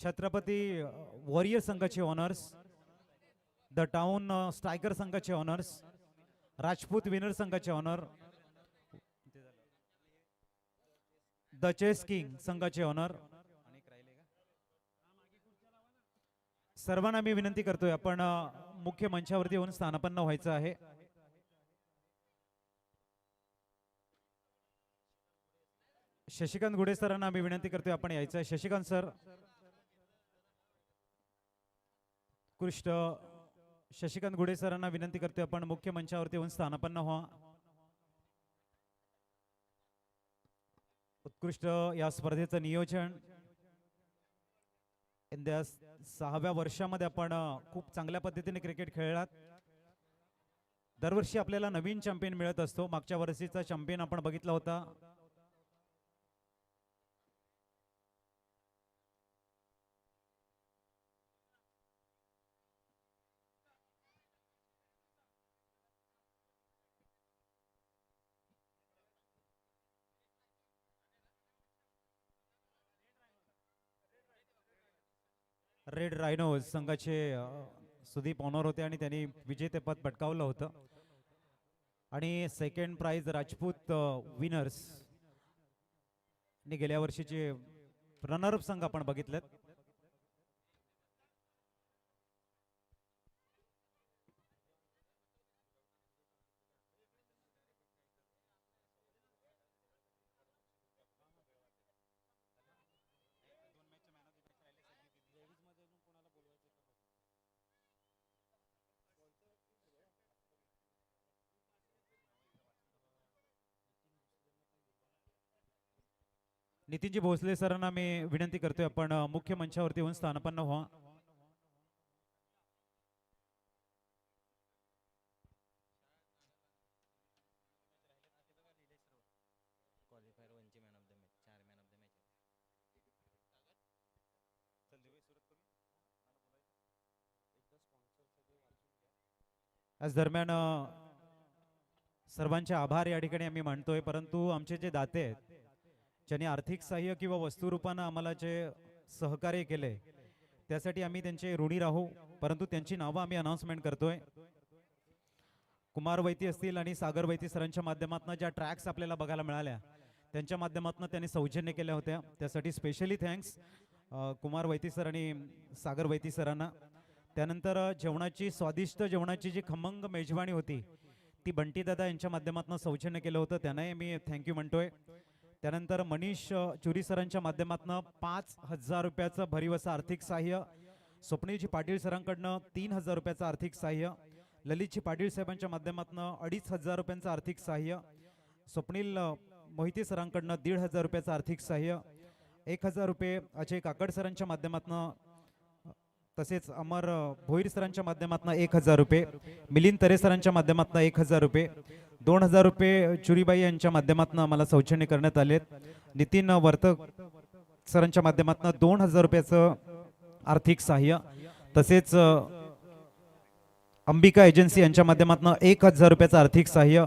Chhatrapati warrior संघाचे honours, the town striker संघाचे honours, Rajput winner संघाचे ऑनर, द चेस किंग संघाचे ऑनर. सर्वांना मी विनंती करतोय आपण मुख्य मंचावरती येऊन स्थानापन्न व्हायचं आहे. शशिकांत गुडे सरांना मी विनंती करतोय आपण यायचं आहे. शशिकांत सर, उत्कृष्ट शशिकांत गुडे सरांना विनंती करतोय आपण मुख्य मंचावरती येऊन स्थानापन्न व्हा. उत्कृष्ट या स्पर्धेचं नियोजन इंडिया 6व्या वर्षामध्ये आपण खूप चांगल्या पद्धतीने क्रिकेट खेळलात. दरवर्षी आपल्याला नवीन चॅम्पियन मिळत असतो. मागच्या वर्षीचा चॅम्पियन आपण बघितला होता रेड रायनोज संघाचे सुदीप ऑनर होते आणि त्यांनी विजेतेपद पटकावलं होतं. आणि सेकंड प्राइज राजपूत विनर्स गेल्या वर्षीचे रनरअप संघ आपण बघितलेत. नितीनजी भोसले सरांना मी विनंती करतोय आपण मुख्य मंचावरती येऊन स्थानापन्न व्हा. आज दरम्यान सर्वांचे आभार या ठिकाणी आम्ही मानतोय, परंतु आमचे जे दाते आहेत ज्यांनी आर्थिक सहाय्य किंवा वस्तुरूपानं आम्हाला जे सहकार्य केले त्यासाठी आम्ही त्यांचे ऋणी राहू. परंतु त्यांची नावं आम्ही अनाउन्समेंट करतोय. कुमार वैती असतील आणि सागर वैती सरांच्या माध्यमातून ज्या ट्रॅक्स आपल्याला बघायला मिळाल्या त्यांच्या माध्यमातून त्यांनी सौजन्य केल्या होत्या, त्यासाठी स्पेशली थँक्स कुमार वैती सर आणि सागर वैती सरांना. त्यानंतर जेवणाची स्वादिष्ट जेवणाची जी खमंग मेजवानी होती ती बंटी दादा यांच्या माध्यमातून सौजन्य केलं होतं, त्यांनाही मी थँक्यू म्हणतोय. त्यानंतर मनीष चुरी सरांच्या माध्यमातून 5,000 रुपयाचं भरीव असं आर्थिक सहाय्य, स्वप्नीलजी पाटील सरांकडनं 3,000 रुपयाचं आर्थिक सहाय्य, ललितजी पाटील साहेबांच्या माध्यमातून 2,500 रुपयांचं आर्थिक सहाय्य, स्वप्नील मोहिते सरांकडनं 1,500 रुपयाचं आर्थिक सहाय्य, 1,000 रुपये अजय काकड सरांच्या माध्यमातून, तसेच अमर भोईर सरांच्या माध्यमातून 1,000 रुपये, मिलिंद तरे सरांच्या माध्यमातून 1,000 रुपये, 2,000 रुपये चुरीबाई यांच्या माध्यमातून आम्हाला सौजन्य करण्यात आलेत. नितीन वर्तक सरांच्या माध्यमातून 2,000 रुपयाचं आर्थिक सहाय्य, तसेच अंबिका एजन्सी यांच्या माध्यमातून 1,000 रुपयाचं आर्थिक सहाय्य,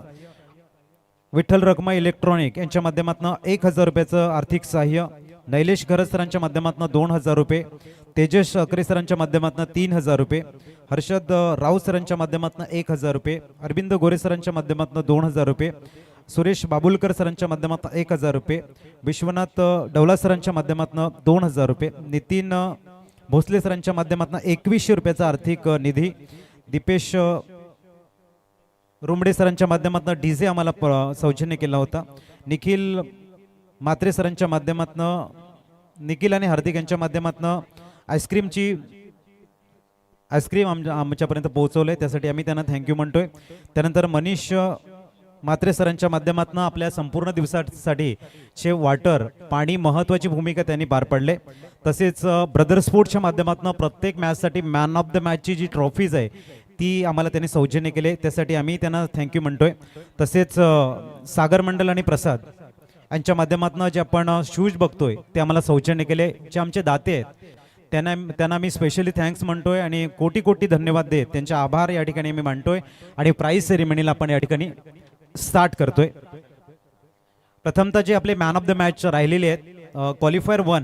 विठ्ठल रखमा इलेक्ट्रॉनिक यांच्या माध्यमातून 1,000 रुपयाचं आर्थिक सहाय्य, नैलेश खरस सरांच्या माध्यमातून 2,000 रुपये, तेजस अकरे सरांच्या माध्यमातून 3,000 रुपये, हर्षद राव सरांच्या माध्यमातून 1,000 रुपये, अरविंद गोरे सरांच्या माध्यमातून 2,000 रुपये, सुरेश बाबुलकर सरांच्या माध्यमातून 1,000 रुपये, विश्वनाथ डवला सरांच्या माध्यमातून 2,000 रुपये, नितीन भोसले सरांच्या माध्यमातून 2,100 रुपयाचा आर्थिक निधी, दीपेश रुमडे सरांच्या माध्यमातून डीजे आम्हाला सौजन्य केला होता, निखिल मात्रे सरांच्या माध्यमातून, निखिल आणि हार्दिक यांच्या माध्यमातून आईस्क्रीम आमच्यापर्यंत पोहोचवलंय, त्यासाठी आम्ही त्यांना थँक्यू म्हणतोय. त्यानंतर मनीष मात्रे सरांच्या माध्यमातून आपल्या संपूर्ण दिवसासाठी शेव वॉटर पाणी महत्त्वाची भूमिका त्यांनी पार पाडले. तसेच ब्रदर स्पोर्ट्सच्या माध्यमातून प्रत्येक मॅचसाठी मॅन ऑफ द मॅचची जी ट्रॉफीज आहे ती आम्हाला त्यांनी सौजन्य केले, त्यासाठी आम्ही त्यांना थँक्यू म्हणतोय. तसेच सागर मंडल आणि प्रसाद यांच्या माध्यमातून जे आपण शूज बघतोय ते आम्हाला सौजन्य केले, जे आमचे दाते आहेत त्यांना मी स्पेशली थँक्स म्हणतोय आणि कोटी कोटी धन्यवाद देत त्यांचे आभार या ठिकाणी मी मानतोय. आणि प्राइज सेरेमनीला आपण या ठिकाणी स्टार्ट करतोय. प्रथमतः जे आपले मॅन ऑफ द मॅच राहिलेले आहेत क्वालिफायर 1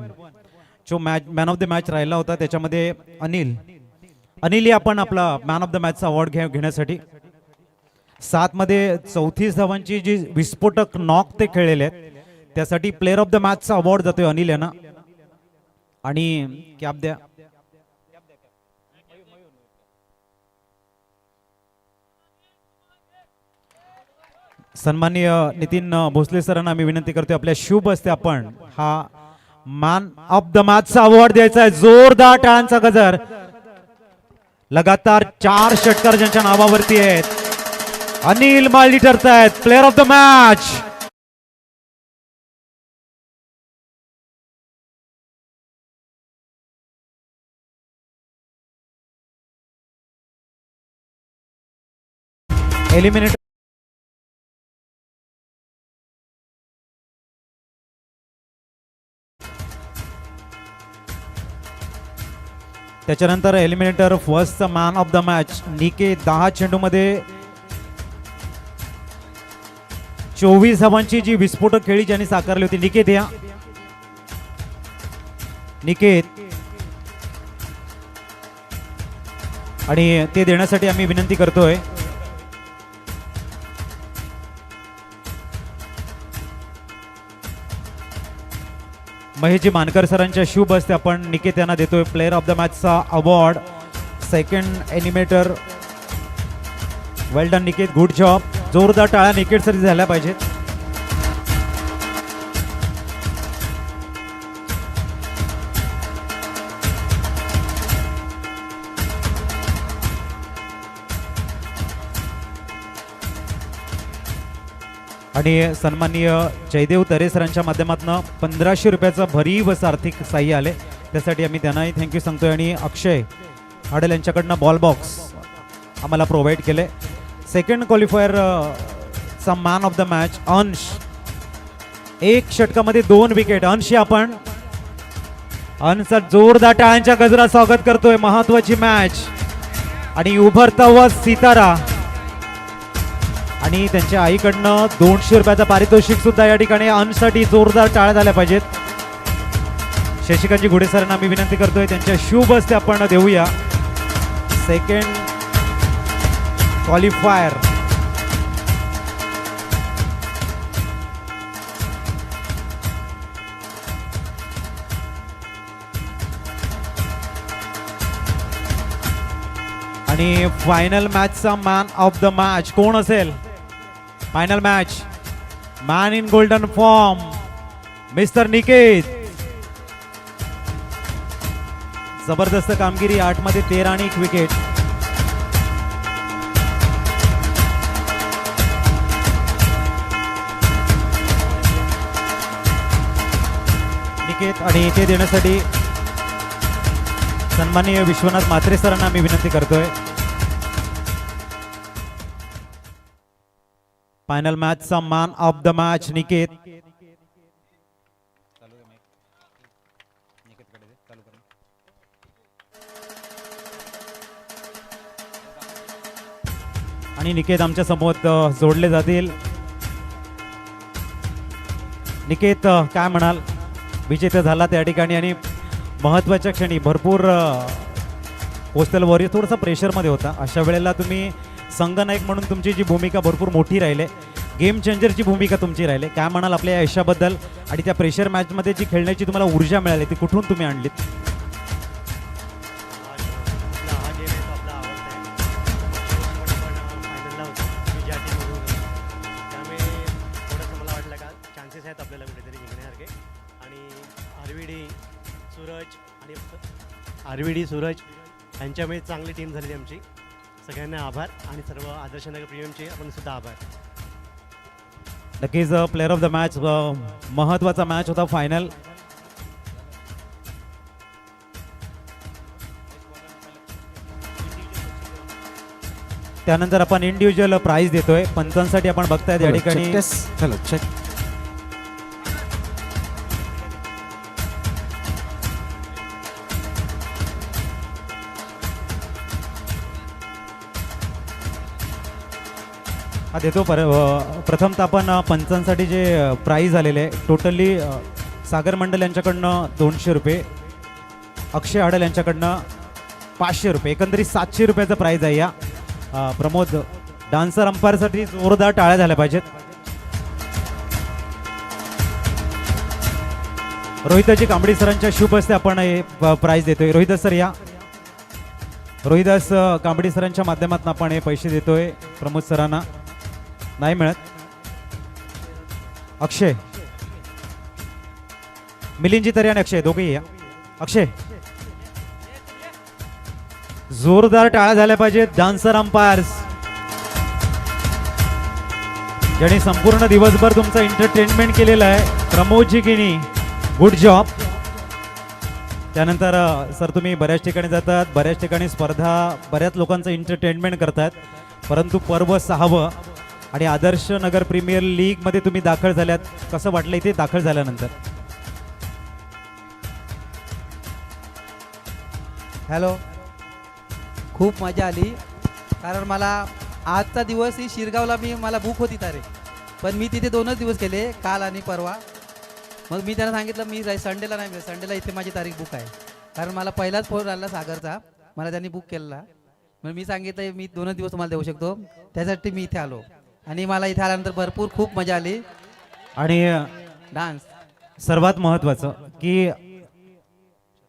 जो मॅन ऑफ द मॅच राहिला होता त्याच्यामध्ये अनिल आपण आपला मॅन ऑफ द मॅचचा अवॉर्ड घेण्यासाठी 7 मध्ये 34 धावांची जी विस्फोटक नॉक ते खेळलेले आहेत त्यासाठी प्लेअर ऑफ द मॅचचा अवॉर्ड जातोय अनिल यांना. आणि कॅप द्या. सन्माननीय नितीन भोसले सरांना आम्ही विनंती करतोय आपल्या शुभ हस्ते आपण हा मॅन ऑफ द मॅचचा अवॉर्ड द्यायचा आहे. जोरदार टाळ्यांचा गजर. लगातार 4 षटकार ज्यांच्या नावावरती आहेत अनिल माळी ठरतायत player of the match. Eliminate त्याच्यानंतर eliminator first man of the match निके 10 चेंडूमध्ये 24 धावांची जी विस्फोटक खेळी ज्यांनी साकारली होती निकेत या आणि ते देण्यासाठी आम्ही विनंती करतोय महेशजी मानकर सरांच्या शुभ हस्ते आपण निकेत यांना देतोय प्लेअर ऑफ द मॅचचा award. Second eliminator well done Niket, good job. जोरदार टाळ्या निकेत साठी झाल्या पाहिजेत. आणि सन्माननीय जयदेव तरे सरांच्या माध्यमातून 1500 रुपयाचं भरीव असं आर्थिक सहाय्य आले त्यासाठी आम्ही त्यांनाही थँक्यू सांगतोय. आणि अक्षय हाडल यांच्याकडनं बॉल बॉक्स आम्हाला प्रोव्हाइड केले. सेकंड क्वालिफायर चा मॅन ऑफ द मॅच अंश 1 षटकामध्ये 2 विकेट. अंश आपण अंशचा जोरदार टाळ्यांच्या गजरात स्वागत करतोय. महत्वाची मॅच आणि उभरता व सितारा आणि त्यांच्या आईकडनं 200 रुपयाचा पारितोषिक सुद्धा या ठिकाणी अंशसाठी जोरदार टाळ्या झाल्या पाहिजेत. शशिकांतजी घोडे सरांना मी विनंती करतोय त्यांच्या शुभ हस्ते आपण देऊया सेकंड क्वालिफायर. आणि फायनल मॅचचा मॅन ऑफ द मॅच कोण असेल? Final match man in golden form mister Niket. जबरदस्त कामगिरी. 8 मध्ये 13 आणि 1 विकेट. निकेत आणि ते देण्यासाठी सन्माननीय विश्वनाथ म्हात्रे सरांना मी विनंती करतोय. फायनल मॅचचा man of the match Niket. आणि निकेत आमच्या समोर जोडले जातील. निकेत काय म्हणाल? विजेता झाला त्या ठिकाणी आणि महत्त्वाच्या क्षणी भरपूर पोस्टल वॉरियर थोडासा प्रेशरमध्ये होता. अशा वेळेला तुम्ही संघनायक म्हणून तुमची जी भूमिका भरपूर मोठी राहिली, गेम चेंजरची भूमिका तुमची राहिली. काय म्हणाल आपल्या या यशाबद्दल आणि त्या प्रेशर मॅचमध्ये जी खेळण्याची तुम्हाला ऊर्जा मिळाली ती कुठून तुम्ही आणलीत? आरवीडी सूरज यांच्यामुळे चांगली टीम झालेली आमची. सगळ्यांना आभार आणि सर्व आदर्श नगर प्रीमियमचे आपण सुद्धा आभार. नक्कीच प्लेअर ऑफ द मॅच महत्वाचा मॅच होता फायनल. त्यानंतर आपण इंडिव्हिज्युअल प्राइज देतोय पंचांसाठी. आपण बघताय या ठिकाणी हा देतो. प्रथमतः आपण पंचांसाठी जे प्राइज आलेले आहे टोटली सागर मंडल यांच्याकडनं 200 रुपये, अक्षय आडल यांच्याकडनं 500 रुपये, एकंदरीत 700 रुपयाचं प्राइज आहे या प्रमोद डान्सर अंपायरसाठी जोरदार टाळ्या झाल्या पाहिजेत. रोहिदासजी कांबडी सरांच्या शुभ हस्ते आपण हे प्राइज देतोय. रोहिदास सर या. रोहिदास कांबडी सरांच्या माध्यमातून आपण हे पैसे देतोय प्रमोद सरांना. नाही मिळत. अक्षय, मिलिंदजी तरी आणि अक्षय दोघेही या. अक्षय, जोरदार टाळ्या झाल्या पाहिजेत. डान्सर अंपायर्स ज्यांनी संपूर्ण दिवसभर तुमचं एंटरटेनमेंट केलेलं आहे, प्रमोदजी गिनी, गुड जॉब. त्यानंतर सर तुम्ही बऱ्याच ठिकाणी जातात, बऱ्याच ठिकाणी स्पर्धा, बऱ्याच लोकांचं एंटरटेनमेंट करतात, परंतु पर्व 6वं आणि आदर्श नगर प्रीमियर लीग मध्ये तुम्ही दाखल झाल्यात. कसं वाटलं इथे दाखल झाल्यानंतर? हॅलो, खूप मजा आली. कारण मला आजचा दिवस ही शिरगावला मला बुक होती तारीख, पण मी तिथे 2च दिवस केले, काल आणि परवा. मग मी त्यांना सांगितलं मी संडेला नाही मिळत, संडेला इथे माझी तारीख बुक आहे. कारण मला पहिलाच फोन आला सागरचा, मला त्यांनी बुक केलेला. मग मी सांगितलं मी 2च दिवस तुम्हाला देऊ शकतो, त्यासाठी मी इथे आलो. आणि मला इथे आल्यानंतर भरपूर खूप मजा आली. आणि डान्स सर्वात महत्वाचं की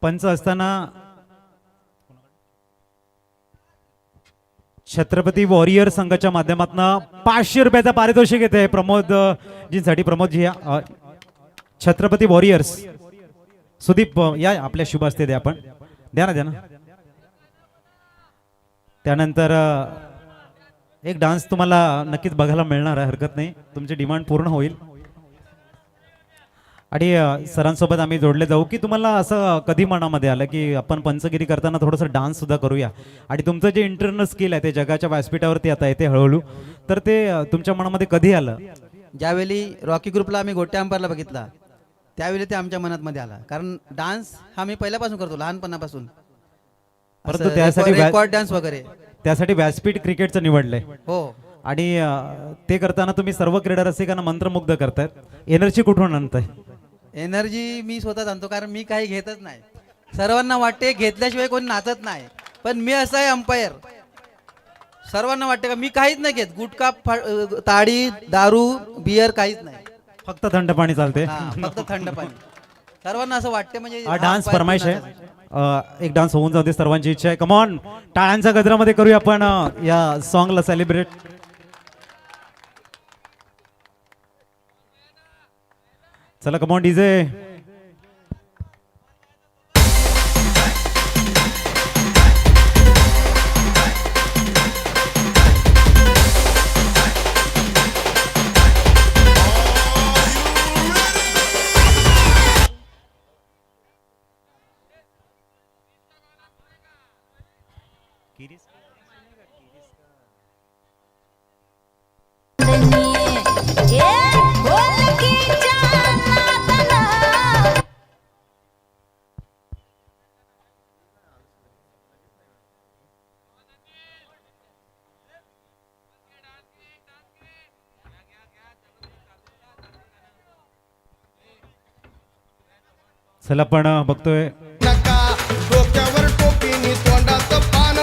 पंच असताना छत्रपती वॉरियर संघाच्या माध्यमातून 500 रुपयाचा पारितोषिक येते प्रमोद जींसाठी. प्रमोदजी या. छत्रपती वॉरियर्स सुदीप या, आपल्या शुभ हस्ते द्या आपण. द्या ना. त्यानंतर एक डान्स तुम्हाला नक्कीच बघायला मिळणार आहे, हरकत नाही, तुमची डिमांड पूर्ण होईल. आणि सरांसोबत आम्ही जोडले जाऊ की तुम्हाला असं कधी मनामध्ये आलं की आपण पंचगिरी करताना थोडंसं डान्स सुद्धा करूया, आणि तुमचं जे इंटरनल स्किल आहे ते जगाच्या व्यासपीठावरती आता येते हळूहळू, तर ते तुमच्या मनामध्ये कधी आलं? ज्यावेळी रॉकी ग्रुपला आम्ही गोट्या अंपायरला बघितला त्यावेळी ते आमच्या मनात आला. कारण डान्स हा मी पहिल्यापासून करतो, लहानपणापासून. परंतु त्यासाठी रेकॉर्ड डान्स वगैरे त्यासाठी व्यासपीठ क्रिकेटचं निवडलंय. हो. आणि ते करताना तुम्ही सर्व क्रीडा रसिकांना मंत्रमुग्ध करतायत. एनर्जी कुठून आणताय? एनर्जी मी स्वतः आणतो, कारण मी काही घेतच नाही. सर्वांना वाटते घेतल्याशिवाय कोणी नाचत नाही, पण मी असा आहे अंपायर, सर्वांना वाटते का मी काहीच नाही घेत, गुटखा ताडी दारू बियर काहीच नाही, फक्त थंड पाणी चालते. फक्त थंड पाणी. सर्वांना असं वाटते. म्हणजे हा डान्स फरमाईश आहे. एक डान्स होऊन जाऊ दे, सर्वांची इच्छा आहे. कमॉन, टाळ्यांच्या गजरामध्ये करूया आपण या सॉन्गला सेलिब्रेट. चला कमॉन डीजे. चला आपण बघतोय डोक्यावर टोपीनी तोंडात पान.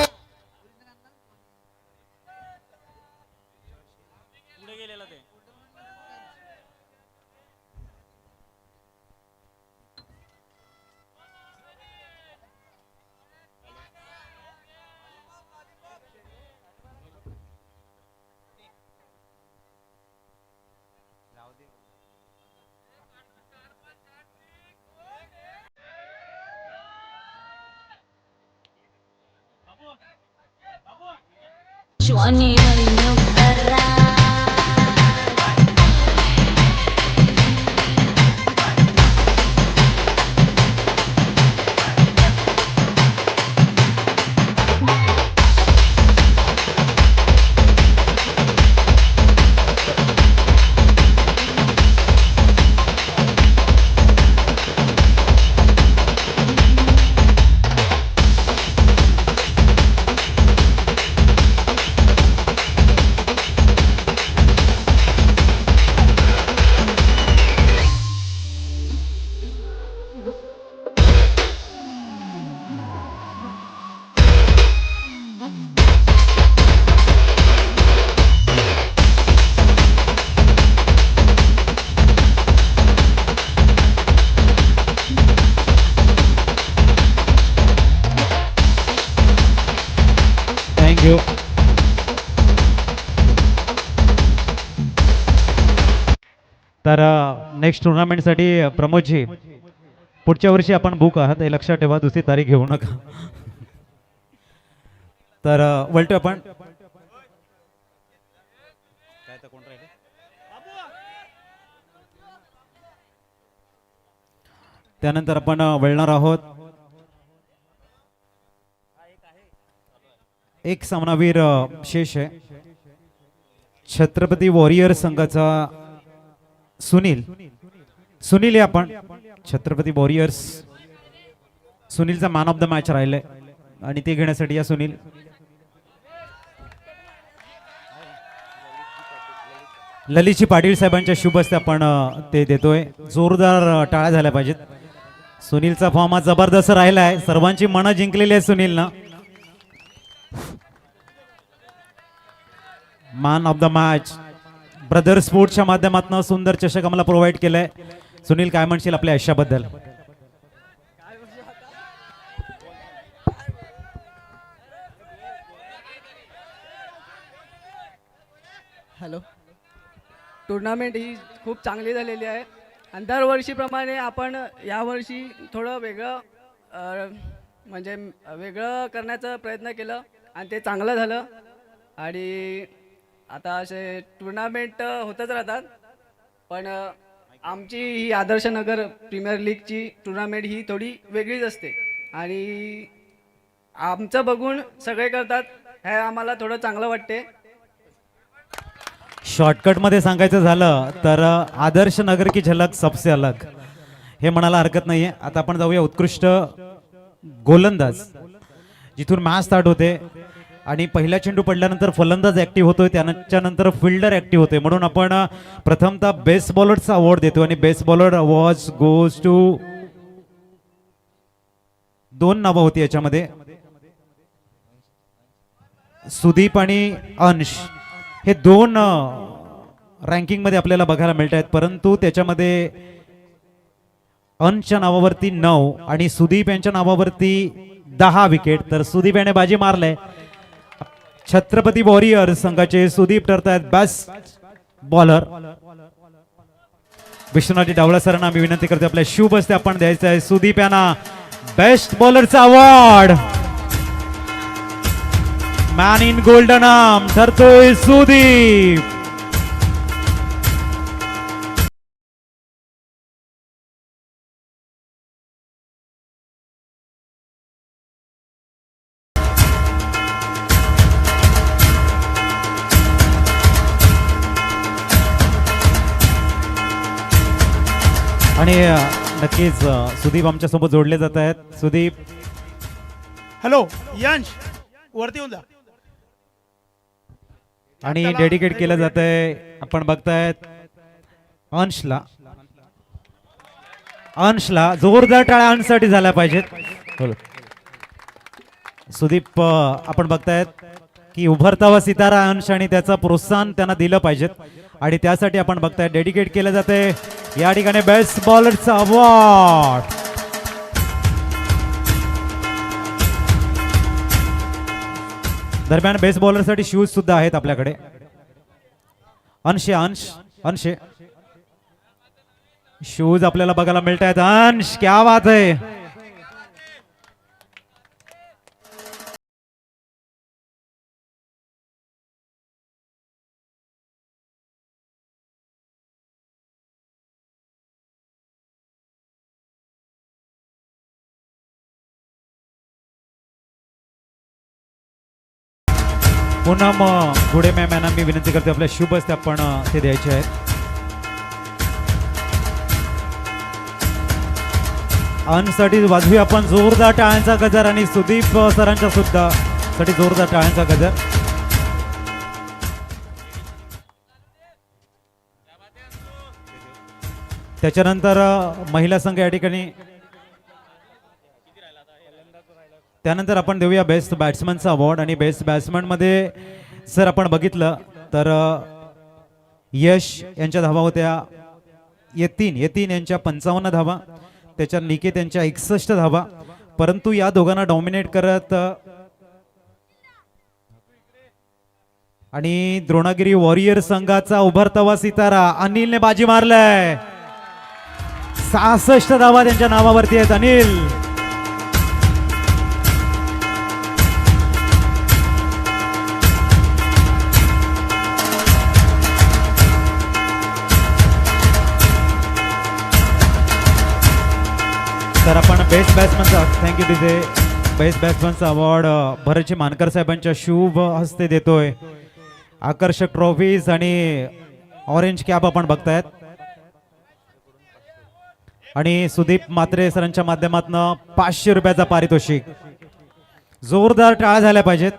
Johnny, no para. थँक्यू. तर नेक्स्ट टुर्नामेंटसाठी प्रमोदजी पुढच्या वर्षी आपण बुक आहात हे लक्षात ठेवा, दुसरी तारीख घेऊ नका. तर वळतोय आपण. त्यानंतर आपण वळणार आहोत एक सामनावीर शेष आहे छत्रपती वॉरियर संघाचा सुनील. सुनील आहे आपण छत्रपती वॉरियर्स. सुनीलचा मॅन ऑफ द मॅच राहिलाय आणि ते घेण्यासाठी या सुनील. ललितजी पाटील साहेबांच्या शुभ हस्ते आपण ते देतोय. जोरदार टाळ्या झाल्या पाहिजेत. सुनीलचा फॉर्म हा जबरदस्त राहिला आहे. सर्वांची मनं जिंकलेली आहे सुनीलनं. Man of the match brother स्पोर्ट्सच्या माध्यमातून सुंदर चषक आम्हाला प्रोव्हाइड केलंय. सुनील काय म्हणशील आपल्या आयुष्याबद्दल? हॅलो. टुर्नामेंट ही खूप चांगली झालेली आहे आणि दरवर्षीप्रमाणे आपण यावर्षी थोडं वेगळं म्हणजे वेगळं करण्याचा प्रयत्न केलं आणि ते चांगलं झालं. आणि आता असे टुर्नामेंट होतच राहतात, पण आमची ही आदर्शनगर प्रीमियर लीगची टुर्नामेंट ही थोडी वेगळीच असते आणि आमचं बघून सगळे करतात हे आम्हाला थोडं चांगलं वाटते. शॉर्टकट मध्ये सांगायचं झालं तर आदर्श नगर की झलक सबसे अलग हे म्हणायला हरकत नाहीये. आता आपण जाऊया उत्कृष्ट गोलंदाज, जिथून मॅच स्टार्ट होते आणि पहिला चेंडू पडल्यानंतर फलंदाज ऍक्टिव्ह होतोय, त्यानंतर फिल्डर ऍक्टिव्ह होते. म्हणून आपण प्रथमतः बेस्ट बॉलरचा अवॉर्ड देतो आणि best bowler award goes to, दोन नावं होती याच्यामध्ये, सुदीप आणि अंश. हे दोन रँकिंग मध्ये आपल्याला बघायला मिळत आहेत, परंतु त्याच्यामध्ये अंशच्या नावावरती 9 आणि सुदीप यांच्या नावावरती 10 विकेट. तर सुदीप याने बाजी मारले. छत्रपती वॉरियर संघाचे सुदीप ठरतायत बेस्ट बॉलर. विश्वनाथ डावला सरांना मी विनंती करते आपल्या शुभ हस्ते आपण द्यायचं आहे सुदीप यांना बेस्ट बॉलरचा award. Man in golden arm ठरतोय सुदीप. आणि नक्कीच सुदीप आमच्या सोबत जोडले जात आहेत. सुदीप, हॅलो यंश, वरती येऊन जा. आणि डेडिकेट केलं जात आहे आपण बघतायत अंशला. अंशला जोरदार टाळ्या अंशसाठी झाल्या पाहिजेत. सुदीप आपण बघतायत की उभरता व सितारा अंश आणि त्याचं प्रोत्साहन त्यांना दिलं पाहिजेत आणि त्यासाठी आपण बघताय डेडिकेट केलं जाते या ठिकाणी बेस्ट बॉलरचा अवॉर्ड. दरम्यान बेस्ट बॉलरसाठी शूज सुद्धा आहेत आपल्याकडे. अंश अंश शूज आपल्याला बघायला मिळत आहेत. अंश, क्या बात आहे. पुन्हा पुढे मॅम यांना मी विनंती करते आपल्या शुभ हस्ते आपण ते द्यायचे आहेत. अंशसाठी वाजवी आपण जोरदार टाळ्यांचा गजर आणि सुदीप सरांच्या सुद्धा साठी जोरदार टाळ्यांचा गजर. त्याच्यानंतर महिला संघ या ठिकाणी. त्यानंतर आपण देऊया बेस्ट बॅट्समनचा अवॉर्ड आणि बेस्ट बॅट्समन मध्ये जर आपण बघितलं तर यश यांच्या धावा होत्या यतीन यांच्या 55 धावा, त्याच्या निकेत यांच्या 61 धावा. परंतु या दोघांना डॉमिनेट करत आणि द्रोणागिरी वॉरियर संघाचा उभरतवा सितारा अनिलने बाजी मारलाय. 66 धावा त्यांच्या नावावरती आहेत. अनिल तर आपण बेस्ट बॅट्समनचा थँक्यू तिथे बेस्ट बॅट्समनचा अवॉर्ड भरतजी मानकर साहेबांच्या शुभ हस्ते देतोय. आकर्षक ट्रॉफीज आणि ऑरेंज कॅप आपण बघतायत. आणि सुदीप मात्रे सरांच्या माध्यमातून 500 रुपयाचा पारितोषिक. जोरदार टाळ्या झाल्या पाहिजेत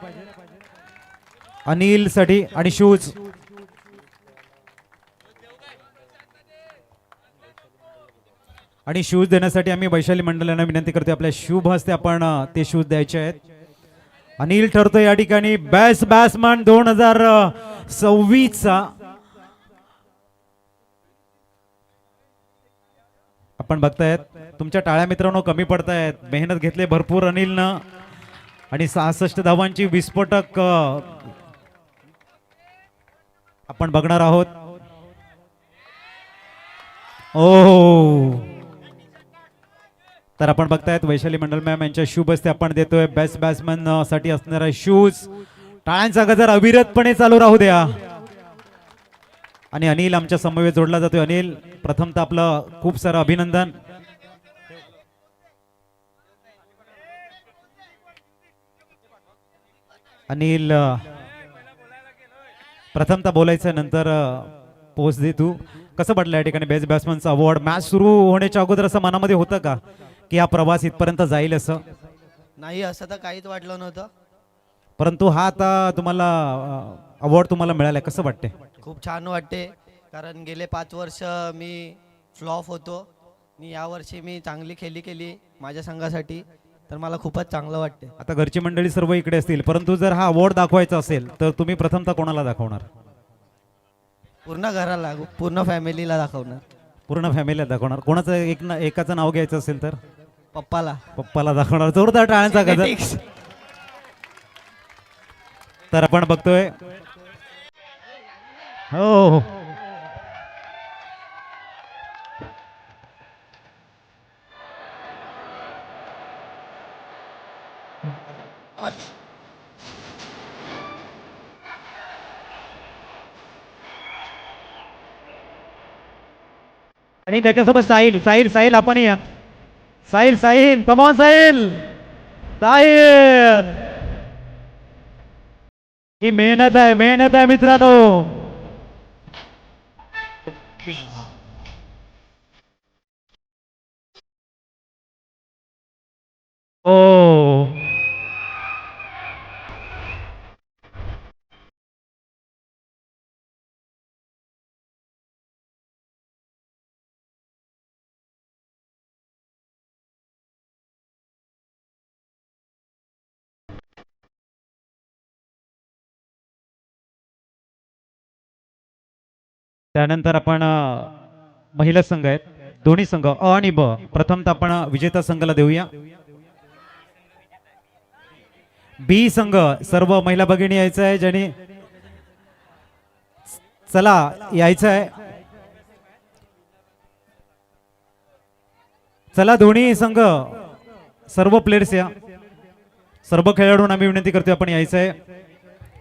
अनिल साठी. आणि शूज आणि शूज देण्यासाठी आम्ही वैशाली मंडळांना विनंती करतो आपल्या शुभ हस्ते आपण ते शूज द्यायचे आहेत. अनिल ठरतो या ठिकाणी बेस्ट बॅट्समन 2026चा. आपण बघतायत तुमच्या टाळ्या मित्रांनो कमी पडतायत. मेहनत घेतली भरपूर अनिलनं आणि 66 धावांची विस्फोटक आपण बघणार आहोत. ओ तर आपण बघतायत वैशाली मंडल मॅम यांच्या शुभ हस्ते आपण देतोय बेस्ट बॅट्समन साठी असणारा शूज. टाळ्यांचा गजर अविरतपणे चालू राहू द्या. आणि अनिल आमच्या समवेत जोडला जातोय. अनिल प्रथमतः आपलं खूप सारं अभिनंदन. अनिल प्रथमतः बोलायचं नंतर पोस्ट दे तू. कसं वाटलं या ठिकाणी बेस्ट बॅट्समनचा अवॉर्ड? मॅच सुरू होण्याच्या अगोदर असं मनामध्ये होतं का की हा प्रवास इथपर्यंत जाईल असं? नाही, असं तर काहीच वाटलं नव्हतं. परंतु हा आता तुम्हाला अवॉर्ड तुम्हाला मिळालाय, कसं वाटते? खूप छान वाटते, कारण गेले 5 वर्ष मी फ्लॉप होतो आणि यावर्षी मी चांगली केली माझ्या संघासाठी, तर मला खूपच चांगलं वाटते. आता घरची मंडळी सर्व इकडे असतील, परंतु जर हा अवॉर्ड दाखवायचा असेल तर तुम्ही प्रथमतः कोणाला दाखवणार? पूर्ण घराला, पूर्ण फॅमिलीला दाखवणार. पूर्ण फॅमिलीला दाखवणार. कोणाचं एकाचं नाव घ्यायचं असेल तर पप्पाला दाखवणार. जोरदार टाळ्यांचा गजर. तर आपण बघतोय हो आणि त्याच्यासोबत साहिल आपण या. साहिल कमॉन साहिल. ही मेहनत आहे मित्रांनो. ओ त्यानंतर आपण महिला संघ आहेत, दोन्ही संघ अ आणि ब. प्रथमतः आपण विजेता संघाला देऊया. बी संघ सर्व महिला भगिनी यायचं आहे, ज्यांनी चला यायचं आहे. चला दोन्ही संघ सर्व प्लेयर्स या. सर्व खेळाडूंना आम्ही विनंती करतोय आपण यायचं आहे.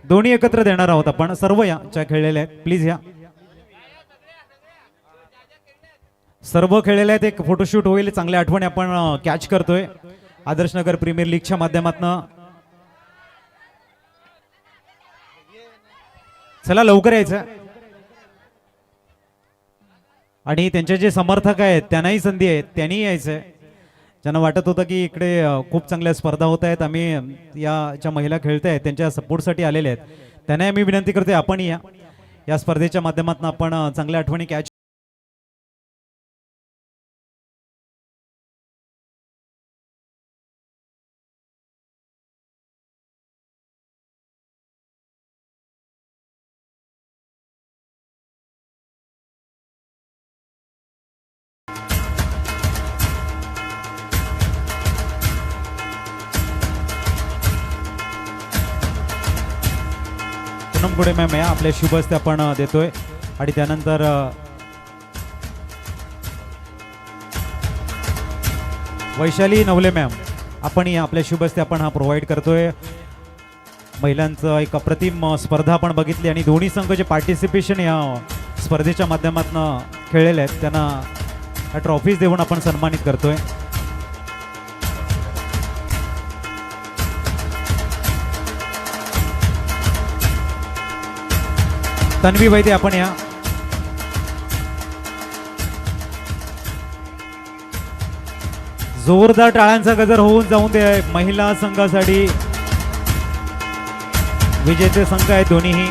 दोन्ही एकत्र देणार आहोत आपण. सर्व या ज्या खेळलेल्या आहेत प्लीज या. सर्व खेळलेले आहेत. एक फोटोशूट होईल, चांगल्या आठवणी आपण कॅच करतोय आदर्श नगर प्रीमियर लीगच्या माध्यमातून. चला लवकर यायचं. आणि त्यांचे जे समर्थक आहेत त्यांनाही संधी आहे, त्यांनी यायचंय. ज्यांना वाटत होतं की इकडे खूप चांगल्या स्पर्धा होत आहेत, आम्ही या ज्या महिला खेळत आहेत त्यांच्या सपोर्टसाठी आलेले आहेत, त्यांनाही आम्ही विनंती करतोय आपण या स्पर्धेच्या माध्यमातून आपण चांगल्या आठवणी कॅच. सोनमगुडे मॅम या आपल्या शुभ हस्ते आपण देतोय आणि त्यानंतर वैशाली नवले मॅम आपण या आपल्या शुभ हस्ते आपण हा प्रोव्हाइड करतोय. महिलांचं एक अप्रतिम स्पर्धा आपण बघितली आणि दोन्ही संघ जे पार्टिसिपेशन या स्पर्धेच्या माध्यमातून खेळलेले आहेत त्यांना ह्या ट्रॉफीज देऊन आपण सन्मानित करतोय. तन्वी वैद्य आपण या जोरदार टाळ्यांचा गजर होऊन जाऊन दे महिला संघासाठी. विजेते संघ आहेत दोन्हीही.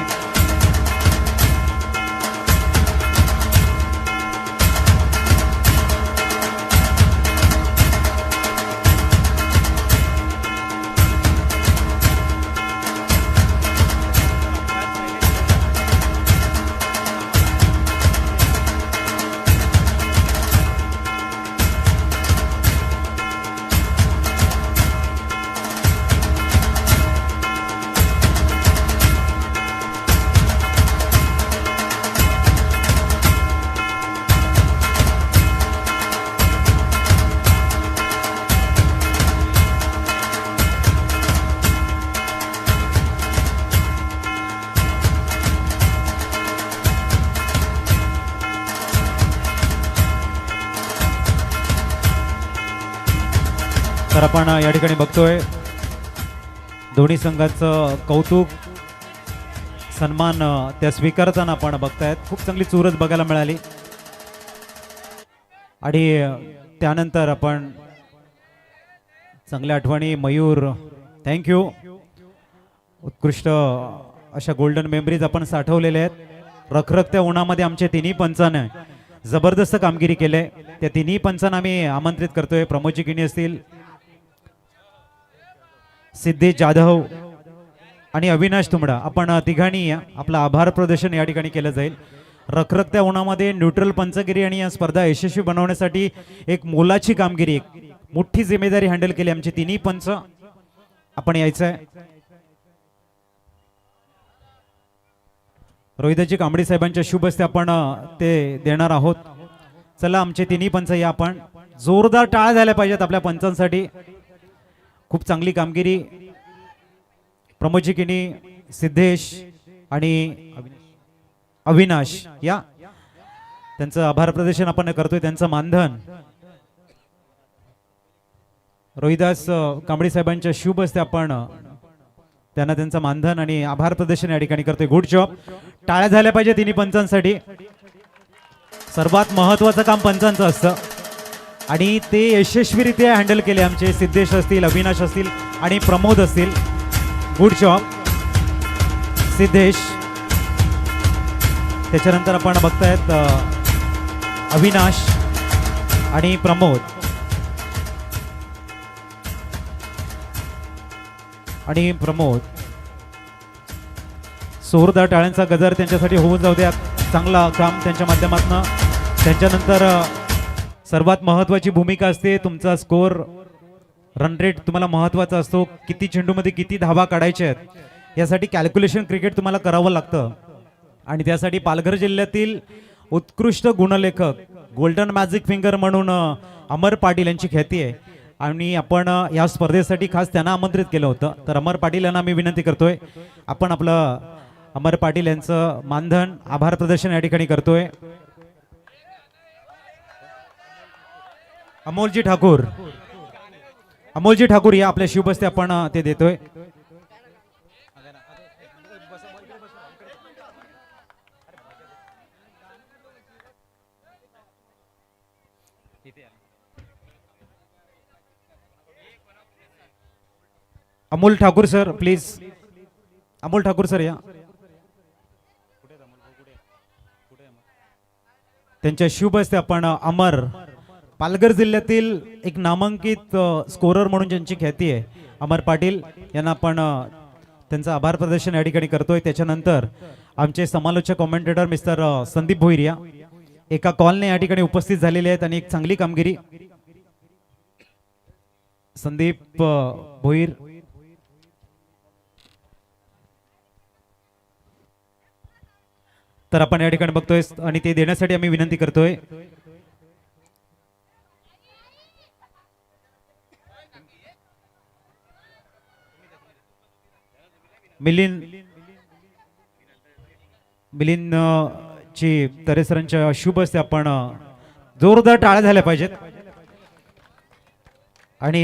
तर आपण या ठिकाणी बघतोय दोन्ही संघाचं कौतुक सन्मान त्या स्वीकारताना आपण बघतायत. खूप चांगली चुरस बघायला मिळाली आणि त्यानंतर आपण चांगल्या आठवणी मयूर थँक्यू. उत्कृष्ट अशा गोल्डन मेमरीज आपण साठवलेल्या आहेत. रखरखत्या उन्हामध्ये आमच्या तिन्ही पंचाने जबरदस्त कामगिरी केले. त्या तिन्ही पंचांना आम्ही आमंत्रित करतोय. प्रमोदजी किणी असतील, सिद्धेश जाधव आणि अविनाश तुमडा आपण तिघांनी या आपलं आभार प्रदर्शन या ठिकाणी केलं जाईल. रखरखत्या उन्हामध्ये न्यूट्रल पंचगिरी आणि या स्पर्धा यशस्वी बनवण्यासाठी एक मोलाची कामगिरी एक मोठी जिम्मेदारी हँडल केली आमची तिन्ही पंच. आपण यायचं आहे. रोहिदाजी कांबळे साहेबांच्या शुभ हस्ते आपण ते देणार आहोत. चला आमचे तिन्ही पंच या आपण जोरदार टाळ्या झाल्या पाहिजेत आपल्या पंचांसाठी. खूप चांगली कामगिरी प्रमोदजी किणी, सिद्धेश आणि अविनाश या त्यांचं आभार प्रदर्शन आपण करतोय. त्यांचं मानधन रोहिदास कांबळे साहेबांच्या शुभ हस्ते आपण त्यांना त्यांचं मानधन आणि आभार प्रदर्शन या ठिकाणी करतोय. Good job. टाळ्या झाल्या पाहिजे तिन्ही पंचांसाठी. सर्वात महत्वाचं काम पंचांचं असतं आणि ते यशस्वीरित्या हँडल केले आमचे सिद्धेश असतील, अविनाश असतील आणि प्रमोद असतील. Good job Siddhesh. त्याच्यानंतर आपण बघतायत अविनाश आणि प्रमोद आणि प्रमोद. जोरदार टाळ्यांचा गजर त्यांच्यासाठी होऊन जाऊ द्या. चांगला काम त्यांच्या माध्यमातून. त्यांच्यानंतर सर्वात महत्वाची भूमिका असते तुमचा स्कोर रन रेट तुम्हाला महत्वाचा असतो. किती चेंडूमध्ये किती धावा काढायच्या आहेत यासाठी कॅल्क्युलेशन क्रिकेट तुम्हाला करावं लागतं आणि त्यासाठी पालघर जिल्ह्यातील उत्कृष्ट गुणलेखक गोल्डन मॅजिक फिंगर म्हणून अमर पाटील यांची ख्याती आहे आणि आपण या स्पर्धेसाठी खास त्यांना आमंत्रित केलं होतं. तर अमर पाटील यांना मी विनंती करतोय आपण आपलं अमर पाटील यांचं मानधन आभार प्रदर्शन या ठिकाणी करतोय. अमोलजी ठाकूर, अमोलजी ठाकूर या आपल्या शुभ हस्ते आपण ते देतोय. Amol Thakur sir please. Amol Thakur sir या. त्यांच्या शुभ हस्ते आपण अमर पालघर जिल्ह्यातील एक नामांकित स्कोरर म्हणून ज्यांची ख्याती आहे अमर पाटील यांना आपण त्यांचं आभार प्रदर्शन या ठिकाणी करतोय. त्याच्यानंतर आमचे समालोचक कॉमेंटेटर मिस्टर संदीप भोईर या एका कॉलने या ठिकाणी उपस्थित झालेले आहेत आणि एक चांगली कामगिरी. संदीप भोईर तर आपण या ठिकाणी बघतोय आणि ते देण्यासाठी आम्ही विनंती करतोय. मिलिंद ची तरेसरांच्या शुभ असते आपण जोरदार टाळ्या झाल्या पाहिजेत. आणि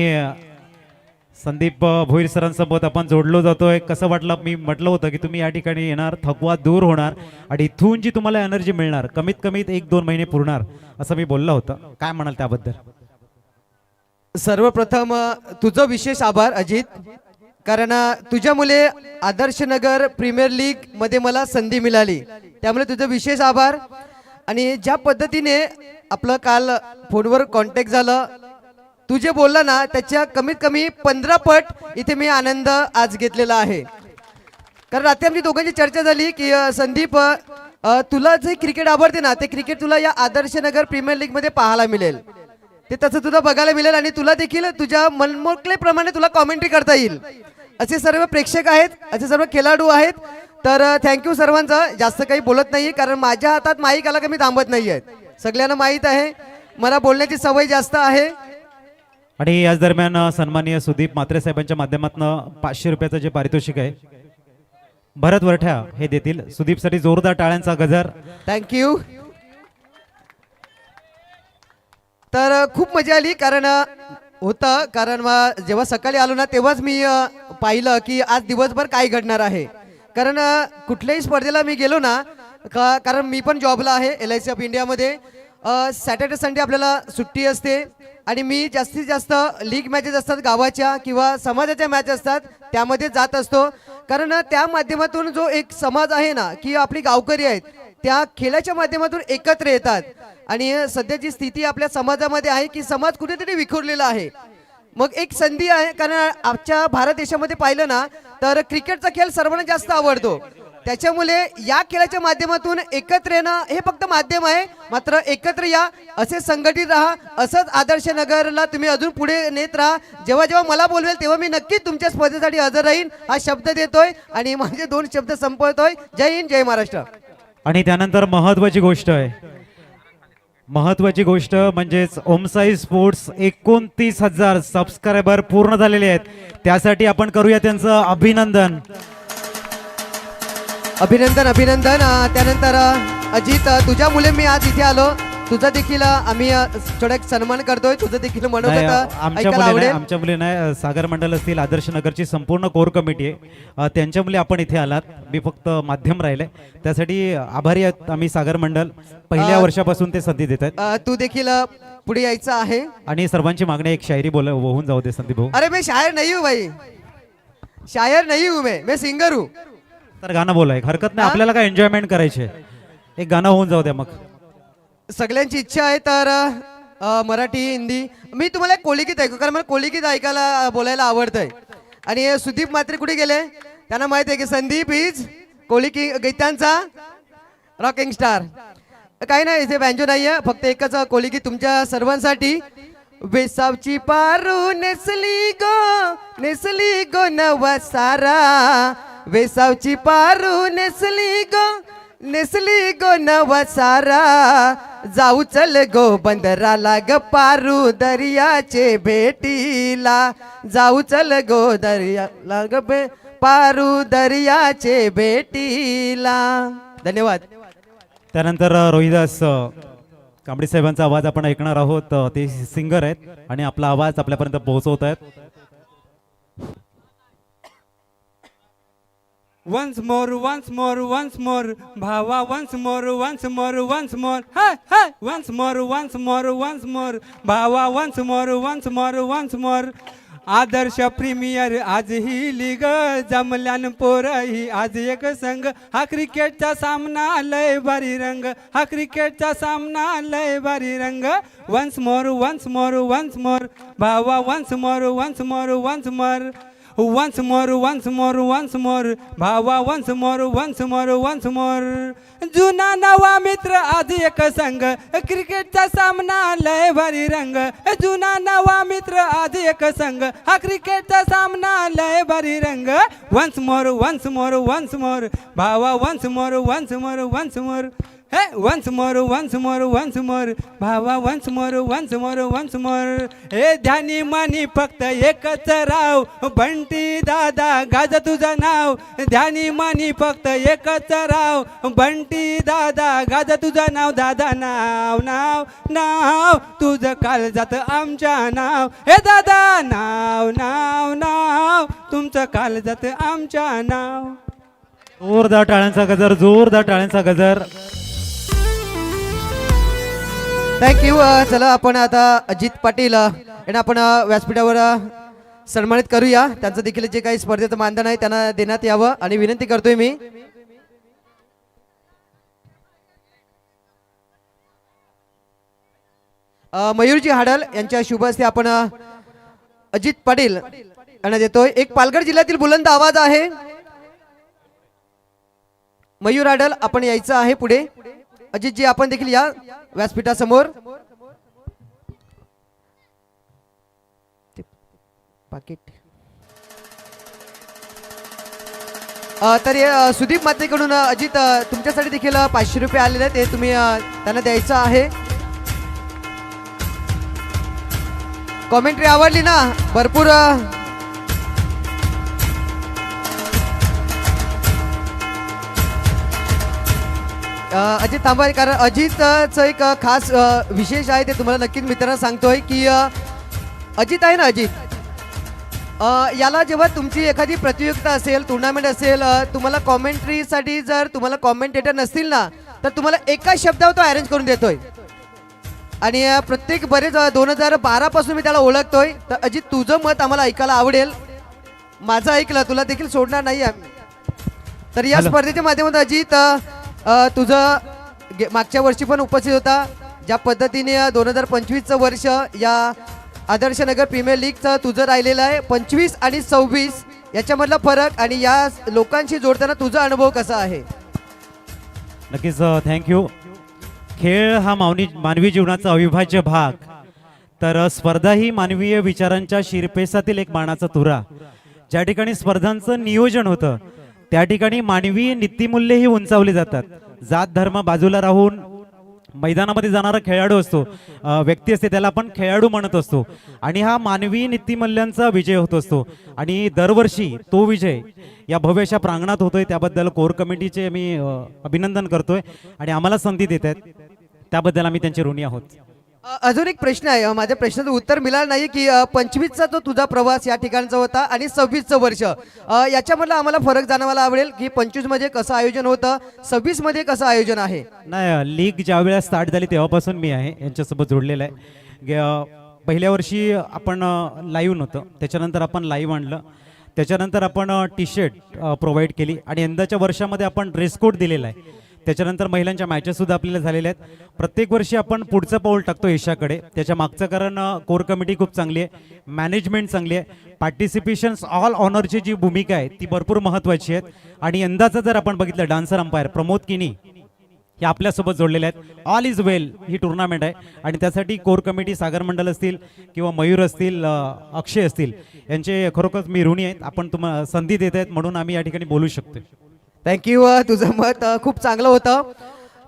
संदीप भोईर सरांसोबत आपण जोडलो जातोय. कसं वाटलं? मी म्हटलं होतं की तुम्ही या ठिकाणी येणार, थकवा दूर होणार आणि इथून जी तुम्हाला एनर्जी मिळणार कमीत कमी 1-2 महिने पुरणार असं मी बोललो होतं. काय म्हणाल त्याबद्दल? सर्वप्रथम तुझं विशेष आभार अजित, कारण तुझ्यामुळे आदर्श नगर प्रीमियर लीग मध्ये मला संधी मिळाली, त्यामुळे तुझं विशेष आभार. आणि ज्या पद्धतीने आपलं काल फोनवर कॉन्टॅक्ट झालं, तू जे बोलला ना त्याच्या कमीत कमी 15 पट इथे मी आनंद आज घेतलेला आहे. कारण रात्री आमची दोघांची चर्चा झाली की संदीप, तुला जे क्रिकेट आवडते ना ते क्रिकेट तुला या आदर्श नगर प्रीमियर लीग मध्ये पाहायला मिळेल, ते तसं तुला बघायला मिळेल आणि तुला देखील तुझ्या मनमोकळेप्रमाणे तुला कॉमेंट्री करता येईल. असे सर्व प्रेक्षक आहेत, असे सर्व खेळाडू आहेत. तर थँक्यू सर्वांचं. जास्त काही बोलत नाही कारण माझ्या हातात माईक आला की मी थांबत नाही आहेत. सगळ्यांना माहीत आहे मला बोलण्याची सवय जास्त आहे. आणि याच दरम्यान सन्माननीय सुदीप म्हात्रे साहेबांच्या माध्यमातून 500 रुपयाचं जे पारितोषिक आहे भरत वरठ्या हे देतील. सुदीपसाठी जोरदार टाळ्यांचा गजर. थँक्यू. तर खूप मजा आली कारण होतं, कारण जेव्हा सकाळी आलो ना तेव्हाच मी पाहिलं की आज दिवसभर काय घडणार आहे. कारण कुठल्याही स्पर्धेला मी गेलो ना कारण मी पण जॉबला आहे LIC ऑफ इंडियामध्ये. सॅटर्डे संडे आपल्याला सुट्टी असते आणि मी जास्तीत जास्त लीग मॅचेस असतात गावाच्या किंवा समाजाच्या मॅच असतात त्यामध्ये जात असतो. कारण त्या माध्यमातून जो एक समाज आहे ना की आपली गावकरी आहेत त्या खेळाच्या माध्यमातून एकत्र येतात. आणि सध्याची स्थिती आपल्या समाजामध्ये आहे की समाज कुठेतरी विखुरलेला आहे. मग एक संधी आहे कारण आजच्या भारत देशामध्ये पाहिलं ना तर क्रिकेटचा खेळ सर्वांना जास्त आवडतो. त्याच्यामुळे या खेळाच्या माध्यमातून एकत्र येणं हे फक्त माध्यम आहे, मात्र एकत्र या, असे संघटित राहा, असंच आदर्श नगरला तुम्ही अजून पुढे नेत राहा. जेव्हा जेव्हा मला बोलवेल तेव्हा मी नक्कीच तुमच्या स्पर्धेसाठी हजर राहीन हा शब्द देतोय आणि माझे 2 शब्द संपवतोय. जय हिंद, जय महाराष्ट्र. आणि त्यानंतर महत्वाची गोष्ट आहे, महत्वाची गोष्ट म्हणजेच ओमसाई स्पोर्ट्स 29,000 सबस्क्रायबर पूर्ण झालेले आहेत. त्यासाठी आपण करूया त्यांचं अभिनंदन. अभिनंदन अभिनंदन. त्यानंतर अजित, तुझ्यामुळे मी आज इथे आलो. तुझा देखील आम्ही थोडा सन्मान करतोय. तुझं देखील मनोगत ऐकायला आवडेल. आमच्या मुले नाही, सागर मंडल असतील, आदर्श नगरची संपूर्ण कोर कमिटी आहे, त्यांच्या मुले आपण इथे आलात. मी फक्त माध्यम राहिले, त्यासाठी आभारी आहेत आम्ही सागर मंडल. पहिल्या वर्षापासून ते संधी देत आहेत. तू देखील पुढे यायचं आहे. आणि सर्वांची मागणी एक शायरी होऊन जाऊ दे संदीप भाऊ. अरे मैं शायर नहीं हूँ भाई, शायर नहीं हूँ मैं सिंगर हूँ. तर गाणं बोला, एक हरकत नाही, आपल्याला काय एन्जॉयमेंट करायचे, एक गाणं होऊन जाऊ द्या. मग सगळ्यांची इच्छा आहे तर मराठी हिंदी मी तुम्हाला एक कोळी गीत ऐकू, कारण मला कोळी गीत ऐकायला बोलायला आवडतंय. आणि सुदीप म्हात्रे कुठे गेले त्यांना माहित आहे की संदीप इज कोळी गीतांचा रॉकिंग स्टार. काही नाही, इथे बँजो नाहीये, फक्त एकच कोळी गीत तुमच्या सर्वांसाठी. वेसावची पारू नेसली गो नवा सारा, वेसावची पारू नेसली गो नवा सारा, जाऊ चल गो बंदराला ग पारू दर्याचे भेटीला, जाऊ चल गो दर्याला ग पारू दर्याचे भेटीला. धन्यवाद. त्यानंतर रोहिदास कांबडी साहेबांचा आवाज आपण ऐकणार आहोत. ते सिंगर आहेत आणि आपला आवाज आपल्यापर्यंत पोहोचवत आहेत. Once more, भावा once more, hey, once more, भावा once more. आदर्श प्रीमियर आज ही लीग जमल्यान पोर ही आज एक संघ, हा क्रिकेटचा सामना लय भारी रंग, हा क्रिकेटचा सामना लय भारी रंग. once more, भावा once more. Once more, भावा once more. जुना नवा मित्र आज एक संघ, क्रिकेटचा सामना लय भारी रंग, जुना नवा मित्र आज एक संघ, हा क्रिकेटचा सामना लय भारी भारी रंग once more once more once more भावा once more once more once more हे once more once more once more भावा once more once more once more हे ध्यानी मानी फक्त एकच राव बंटी दादा गाज तुझं नाव ध्यानी मानी फक्त एकच राव बंटी दादा गाज तुझं नाव दादा नाव नाव नाव तुझं काल जात आमच्या नाव हे दादा नाव नाव नाव तुमचं काल जात आमच्या नाव. जोरदार टाळ्यांचा गजर, जोरदार टाळ्यांचा गजर. थँक्यू. चला आपण आता अजित पाटील यांना आपण व्यासपीठावर सन्मानित करूया. त्यांचं देखील जे काही स्पर्धेचं मानधन आहे त्यांना देण्यात यावं आणि विनंती करतोय मी. मयूरजी हाडल यांच्या शुभ हस्ते आपण अजित पाटील यांना देतोय. एक पालघर जिल्ह्यातील बुलंद आवाज आहे मयूर हाडल, आपण यायचं आहे पुढे. अजितजी आपण देखील या व्यासपीठासमोर. पाकिट तर सुदीप मातेकडून अजित तुमच्यासाठी देखील 500 रुपये आलेले आहेत, ते तुम्ही त्यांना द्यायचं आहे. कॉमेंट्री आवडली ना? भरपूर अजित थांबा, कारण अजितचं एक खास विशेष आहे ते तुम्हाला नक्कीच मित्रांनो सांगतोय की अजित आहे ना, अजित याला जेव्हा तुमची एखादी प्रतियोगिता असेल, टुर्नामेंट असेल, तुम्हाला कॉमेंट्रीसाठी जर तुम्हाला कॉमेंटेटर नसतील ना, तर तुम्हाला एका शब्दावर तो अरेंज करून देतोय. आणि प्रत्येक बरेच 2012 पासून मी त्याला ओळखतोय. तर अजित तुझं मत आम्हाला ऐकायला आवडेल. माझं ऐकलं, तुला देखील सोडणार नाही आम्ही. तर या स्पर्धेच्या माध्यमातून अजित तुझं मागच्या वर्षी पण उपस्थित होता. ज्या पद्धतीने 2025चं वर्ष या आदर्श नगर प्रीमियर लीगचं तुझं राहिलेलं आहे. 25 आणि 26 याच्यामधला फरक आणि या लोकांशी जोडताना तुझा अनुभव कसा आहे? नक्कीच थँक्यू. खेळ हा मानवी जीवनाचा अविभाज्य भाग, तर स्पर्धा ही मानवीय विचारांच्या शिरपेसातील एक बाणाचा तुरा. ज्या ठिकाणी स्पर्धांचं नियोजन होतं त्या ठिकाणी मानवी नीतिमूल्यही उंचावली जातात. जात धर्म बाजूला राहून मैदानामध्ये जाणारा खेळाडू असतो, व्यक्ती असते, त्याला आपण खेळाडू म्हणत असतो. आणि हा मानवी नीतिमूल्यांचा विजय होत असतो. आणि दरवर्षी तो विजय या भव्य अशा प्रांगणात होतोय, त्याबद्दल कोर कमिटीचे मी अभिनंदन करतोय. आणि आम्हाला संधी देत आहेत त्याबद्दल आम्ही त्यांचे ऋणी आहोत. अजून एक प्रश्न आहे, माझ्या प्रश्नाचं उत्तर मिळालं नाही की 25चा जो तुझा प्रवास या ठिकाणचा होता आणि 26चं वर्ष, याच्यामधला आम्हाला फरक जाणवायला आवडेल की 25 मध्ये कसं आयोजन होतं, 26 मध्ये कसं आयोजन आहे? नाही, लीग ज्या वेळेला स्टार्ट झाली तेव्हापासून मी आहे यांच्यासोबत जोडलेलं आहे. पहिल्या वर्षी आपण लाईव्ह नव्हतं, त्याच्यानंतर आपण लाईव्ह आणलं, त्याच्यानंतर आपण टी शर्ट प्रोव्हाइड केली आणि यंदाच्या वर्षामध्ये आपण ड्रेस कोड दिलेला आहे. त्याच्यानंतर महिलांच्या मॅचेस सुद्धा आपल्याला झालेल्या आहेत. प्रत्येक वर्षी आपण पुढचं पाऊल टाकतो यशाकडे. त्याच्या मागचं कारण कोर कमिटी खूप चांगली आहे, मॅनेजमेंट चांगली आहे, पार्टिसिपेशन्स ऑल ऑनरची जी भूमिका आहे ती भरपूर महत्त्वाची आहे. आणि यंदाचं जर आपण बघितलं, डान्सर अंपायर प्रमोद किनी हे आपल्यासोबत जोडलेले आहेत. All is well he tournament आहे आणि त्यासाठी कोर कमिटी, सागर मंडल असतील किंवा मयूर असतील, अक्षय असतील, यांचे खरोखर मी ऋणी आहेत. आपण तुम्हाला संधी देत आहेत म्हणून आम्ही या ठिकाणी बोलू शकतो. थँक्यू. तुझं मत खूप चांगलं होतं,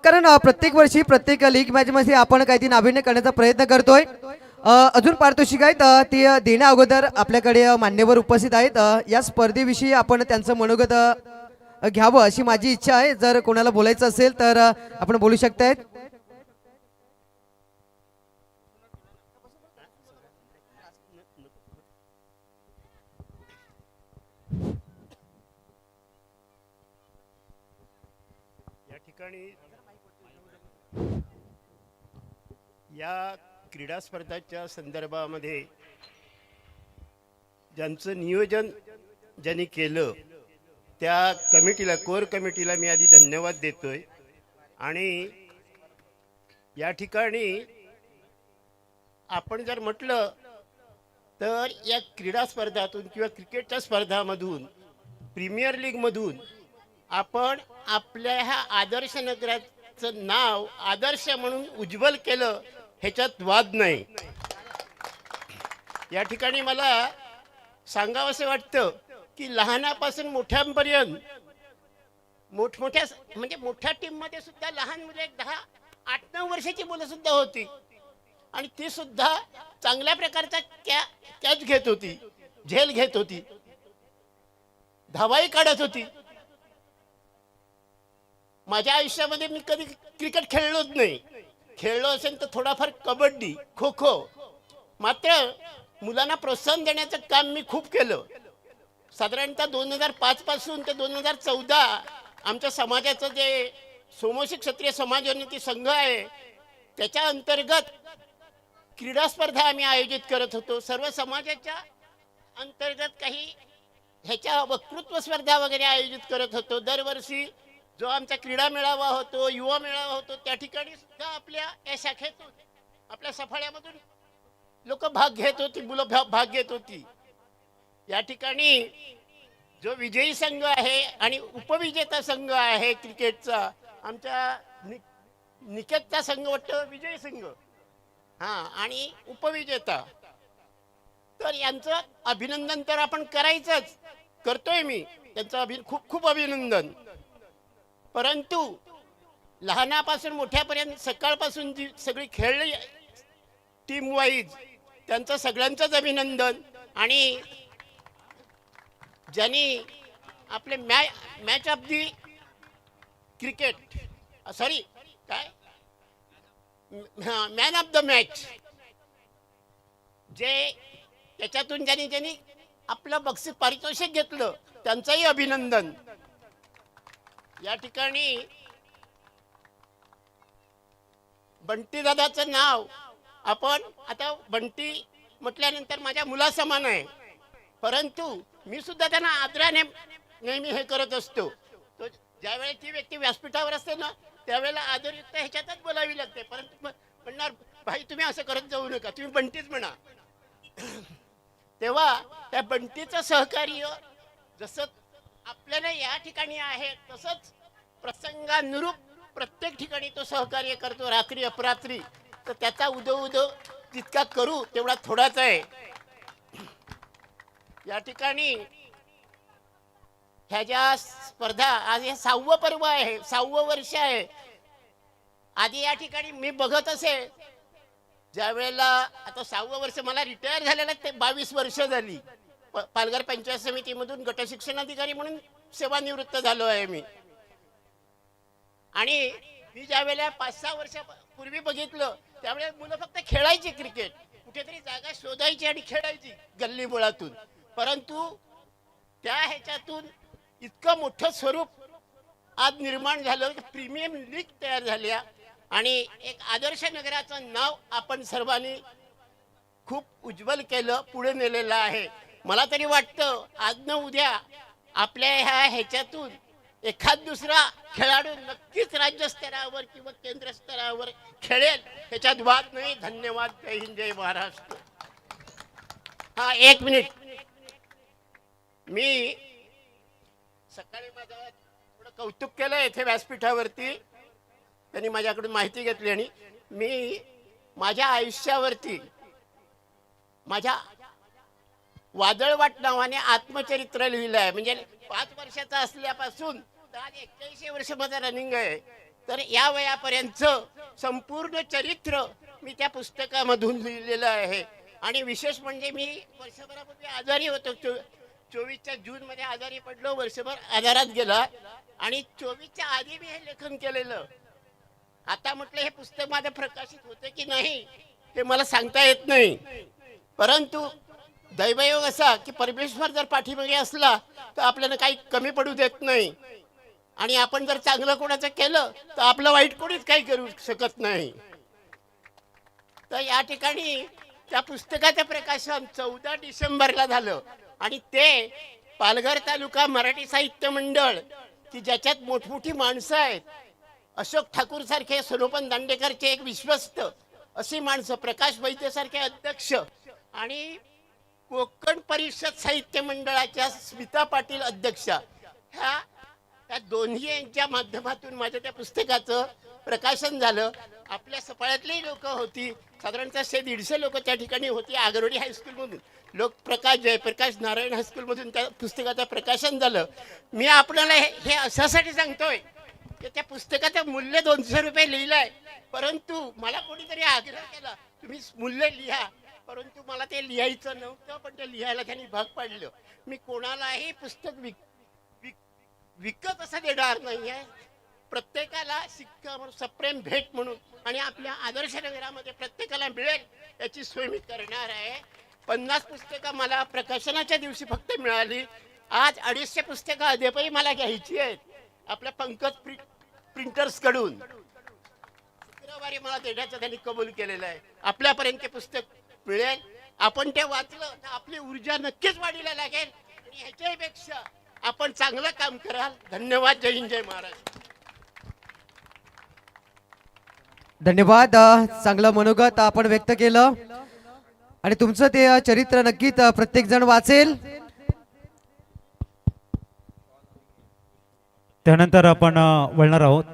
कारण प्रत्येक वर्षी प्रत्येक लीग मॅचमध्ये आपण काहीतरी नाविन्य करण्याचा प्रयत्न करतोय. अजून पारितोषिक आहेत ती देण्या अगोदर आपल्याकडे मान्यवर उपस्थित आहेत. या स्पर्धेविषयी आपण त्यांचं मनोगत घ्यावं अशी माझी इच्छा आहे. जर कोणाला बोलायचं असेल तर आपण बोलू शकतायत. या क्रीडा स्पर्धाच्या संदर्भामध्ये ज्यांचं नियोजन ज्यांनी केलं त्या कमिटीला, कोर कमिटीला मी आधी धन्यवाद देतोय. आणि या ठिकाणी आपण जर म्हटलं तर या क्रीडा स्पर्धातून किंवा क्रिकेटच्या स्पर्धामधून, प्रीमियर लीगमधून आपण आपल्या ह्या आदर्श नगराचं नाव आदर्श म्हणून उज्ज्वल केलं, ह्याच्यात वाद नाही. या ठिकाणी मला सांगावंसं वाटतं की लहानापासून मोठ्यांपर्यंत मोठमोठ्या म्हणजे मोठ्या टीम मध्ये सुद्धा लहान मुलं एक 10-8-9 वर्षाची मुलं सुद्धा होती आणि ती सुद्धा चांगल्या प्रकारचा कॅच घेत होती, झेल घेत होती, धावाही काढत होती. माझ्या आयुष्यामध्ये मी कधी क्रिकेट खेळलोच नाही. खेळलो असेल तर थोडाफार कबड्डी, खो खो. मात्र मुलांना प्रोत्साहन देण्याचं काम मी खूप केलं. साधारणतः 2005 पासून ते 2014 आमच्या समाजाचं जे सोमवंशी क्षत्रिय समाजोन्नती संघ आहे त्याच्या अंतर्गत क्रीडा स्पर्धा आम्ही आयोजित करत होतो. सर्व समाजाच्या अंतर्गत काही ह्याच्या वक्तृत्व स्पर्धा वगैरे आयोजित करत होतो. दरवर्षी जो आमचा क्रीडा मेळावा होतो, युवा मेळावा होतो, त्या ठिकाणी सुद्धा आपल्या या शाखेतून आपल्या सफाळ्यामधून लोक भाग घेत होती, मुलं भाग घेत होती. या ठिकाणी जो विजयी संघ आहे आणि उपविजेता संघ आहे क्रिकेटचा, आमच्या निकेतचा संघ वाटतं विजयी संघ, आणि उपविजेता, तर यांचं अभिनंदन तर आपण करायचंच, करतोय मी त्यांचं खूप खूप अभिनंदन. परंतु लहानापासून मोठ्यापर्यंत सकाळपासून जी सगळी खेळली टीम वाईज त्यांचं सगळ्यांचंच अभिनंदन. आणि ज्यांनी आपले match of the cricket sorry काय मॅन ऑफ द मॅच जे त्याच्यातून ज्यांनी आपलं बक्षीस पारितोषिक घेतलं त्यांचंही अभिनंदन. या ठिकाणी बंटी दादाचं नाव आपण आता बंटी म्हटल्यानंतर माझ्या मुलासमान आहे, परंतु मी सुद्धा त्यांना आदराने नेहमी हे करत असतो. तो ज्यावेळेस ती व्यक्ती व्यासपीठावर असते ना त्यावेळेला आदरयुक्त ह्याच्यातच बोलावी लागते, परंतु म्हणणार भाई तुम्ही असं करत जाऊ नका, तुम्ही बंटीच म्हणा. तेव्हा त्या बंटीचं सहकार्य जसं आपल्याला या ठिकाणी आहे तसंच प्रसंगानुरूप प्रत्येक ठिकाणी तो सहकार्य करतो, रात्री अपरात्री. तर त्याचा उदो जितका करू तेवढा थोडाच आहे. या ठिकाणी ह्या ज्या स्पर्धा आज हे 6वं पर्व आहे, 6वं वर्ष आहे. आधी या ठिकाणी मी बघत असे ज्या वेळेला आता 6वं वर्ष मला रिटायर झालेलं ते 22 वर्ष झाली. पालघर पंचायत समितीमधून गट शिक्षणाधिकारी म्हणून सेवानिवृत्त झालो आहे मी. आणि मी ज्या वेळेला 5-6 वर्षापूर्वी बघितलं त्यावेळेला मुलं फक्त खेळायची क्रिकेट, कुठेतरी जागा शोधायची आणि खेळायची गल्ली मुळातून. परंतु त्या ह्याच्यातून इतकं मोठं स्वरूप आज निर्माण झालं की प्रीमियम लीग तयार झाल्या आणि एक आदर्श नगराचं नाव आपण सर्वांनी खूप उज्ज्वल केलं, पुढे नेलेलं आहे. मला तरी वाटतं आज न उद्या आपल्या ह्याच्यातून एखाद दुसरा खेळाडू नक्कीच राज्य स्तरावर किंवा केंद्र स्तरावर खेळेल, ह्याच्यात वाद नाही. धन्यवाद. जय हिंद, जय महाराष्ट्र. एक मिनिट, मी सकाळी माझं थोडं कौतुक केलं येथे व्यासपीठावरती, त्यांनी माझ्याकडून माहिती घेतली आणि मी माझ्या आयुष्यावरती माझ्या वादळवाट नावाने आत्मचरित्र लिहिलं आहे. म्हणजे 5 वर्षाचा असल्यापासून तर आज 81 वर्ष माझं रनिंग आहे. तर या वयापर्यंत संपूर्ण चरित्र मी त्या पुस्तकामधून लिहिलेलं आहे. आणि विशेष म्हणजे मी वर्षभरापूर्वी आजारी होतो, 24 जून मध्ये आजारी पडलो, वर्षभर आजारात गेला आणि 24च्या आधी मी हे लेखन केलेलं. आता म्हटलं हे पुस्तक माझं प्रकाशित होतं की नाही हे मला सांगता येत नाही, परंतु दैवयोग असा की परमेश्वर जर पाठीमागे असला तर आपल्याला काही कमी पडू देत नाही. आणि आपण जर चांगलं कोणाचं केलं तर आपलं वाईट कोणीच काही करू शकत नाही. तर या ठिकाणी त्या पुस्तकाचं प्रकाशन 14 डिसेंबरला झालं आणि ते पालघर तालुका मराठी साहित्य मंडळ की ज्याच्यात मोठमोठी माणसं आहेत, अशोक ठाकूर सारखे, सोनोपन दांडेकरचे एक विश्वस्त अशी माणसं, प्रकाश वैद्य सारखे अध्यक्ष आणि कोकण परिषद साहित्य मंडळाच्या स्मिता पाटील अध्यक्षा, ह्या या दोन्ही यांच्या माध्यमातून माझ्या त्या पुस्तकाचं प्रकाशन झालं. आपल्या सफाळ्यातली लोक होती, साधारणतः 100-150 लोक त्या ठिकाणी होती. आगरवाडी हायस्कूलमधून लोक जयप्रकाश नारायण हायस्कूलमधून त्या पुस्तकाचं प्रकाशन झालं. मी आपल्याला हे अशासाठी सांगतोय की त्या पुस्तकाचं मूल्य 200 रुपये लिहिलं आहे, परंतु मला कोणीतरी आग्रह केला तुम्ही मूल्य लिहा, परंतु मला ते लिहायचं नव्हतं, पण ते लिहायला त्यांनी भाग पाडलं. मी कोणालाही पुस्तक विकत असं देणार नाही आहे. प्रत्येकाला सिक्का म्हणून सप्रेम भेट म्हणून आणि आपल्या आदर्श नगरामध्ये प्रत्येकाला मिळेल याची सोय मी करणार आहे. 50 पुस्तकं मला प्रकाशनाच्या दिवशी फक्त मिळाली. आज 250 पुस्तकं अद्यापही मला घ्यायची आहेत आपल्या पंकज प्रिंटर्सकडून. शुक्रवारी मला देण्याचं त्यांनी कबूल केलेलं आहे. आपल्यापर्यंत ते पुस्तक मिळेल. आपण ते वाचलं तर आपली ऊर्जा नक्कीच वाढीला लागेल आणि ह्याच्याही पेक्षा आपण चांगलं काम कराल. धन्यवाद. जय हिंद, जय महाराष्ट्र. धन्यवाद. चांगलं मनोगत आपण व्यक्त केलं आणि तुमचं ते चरित्र नक्कीच प्रत्येक जण वाचेल. त्यानंतर आपण वळणार आहोत.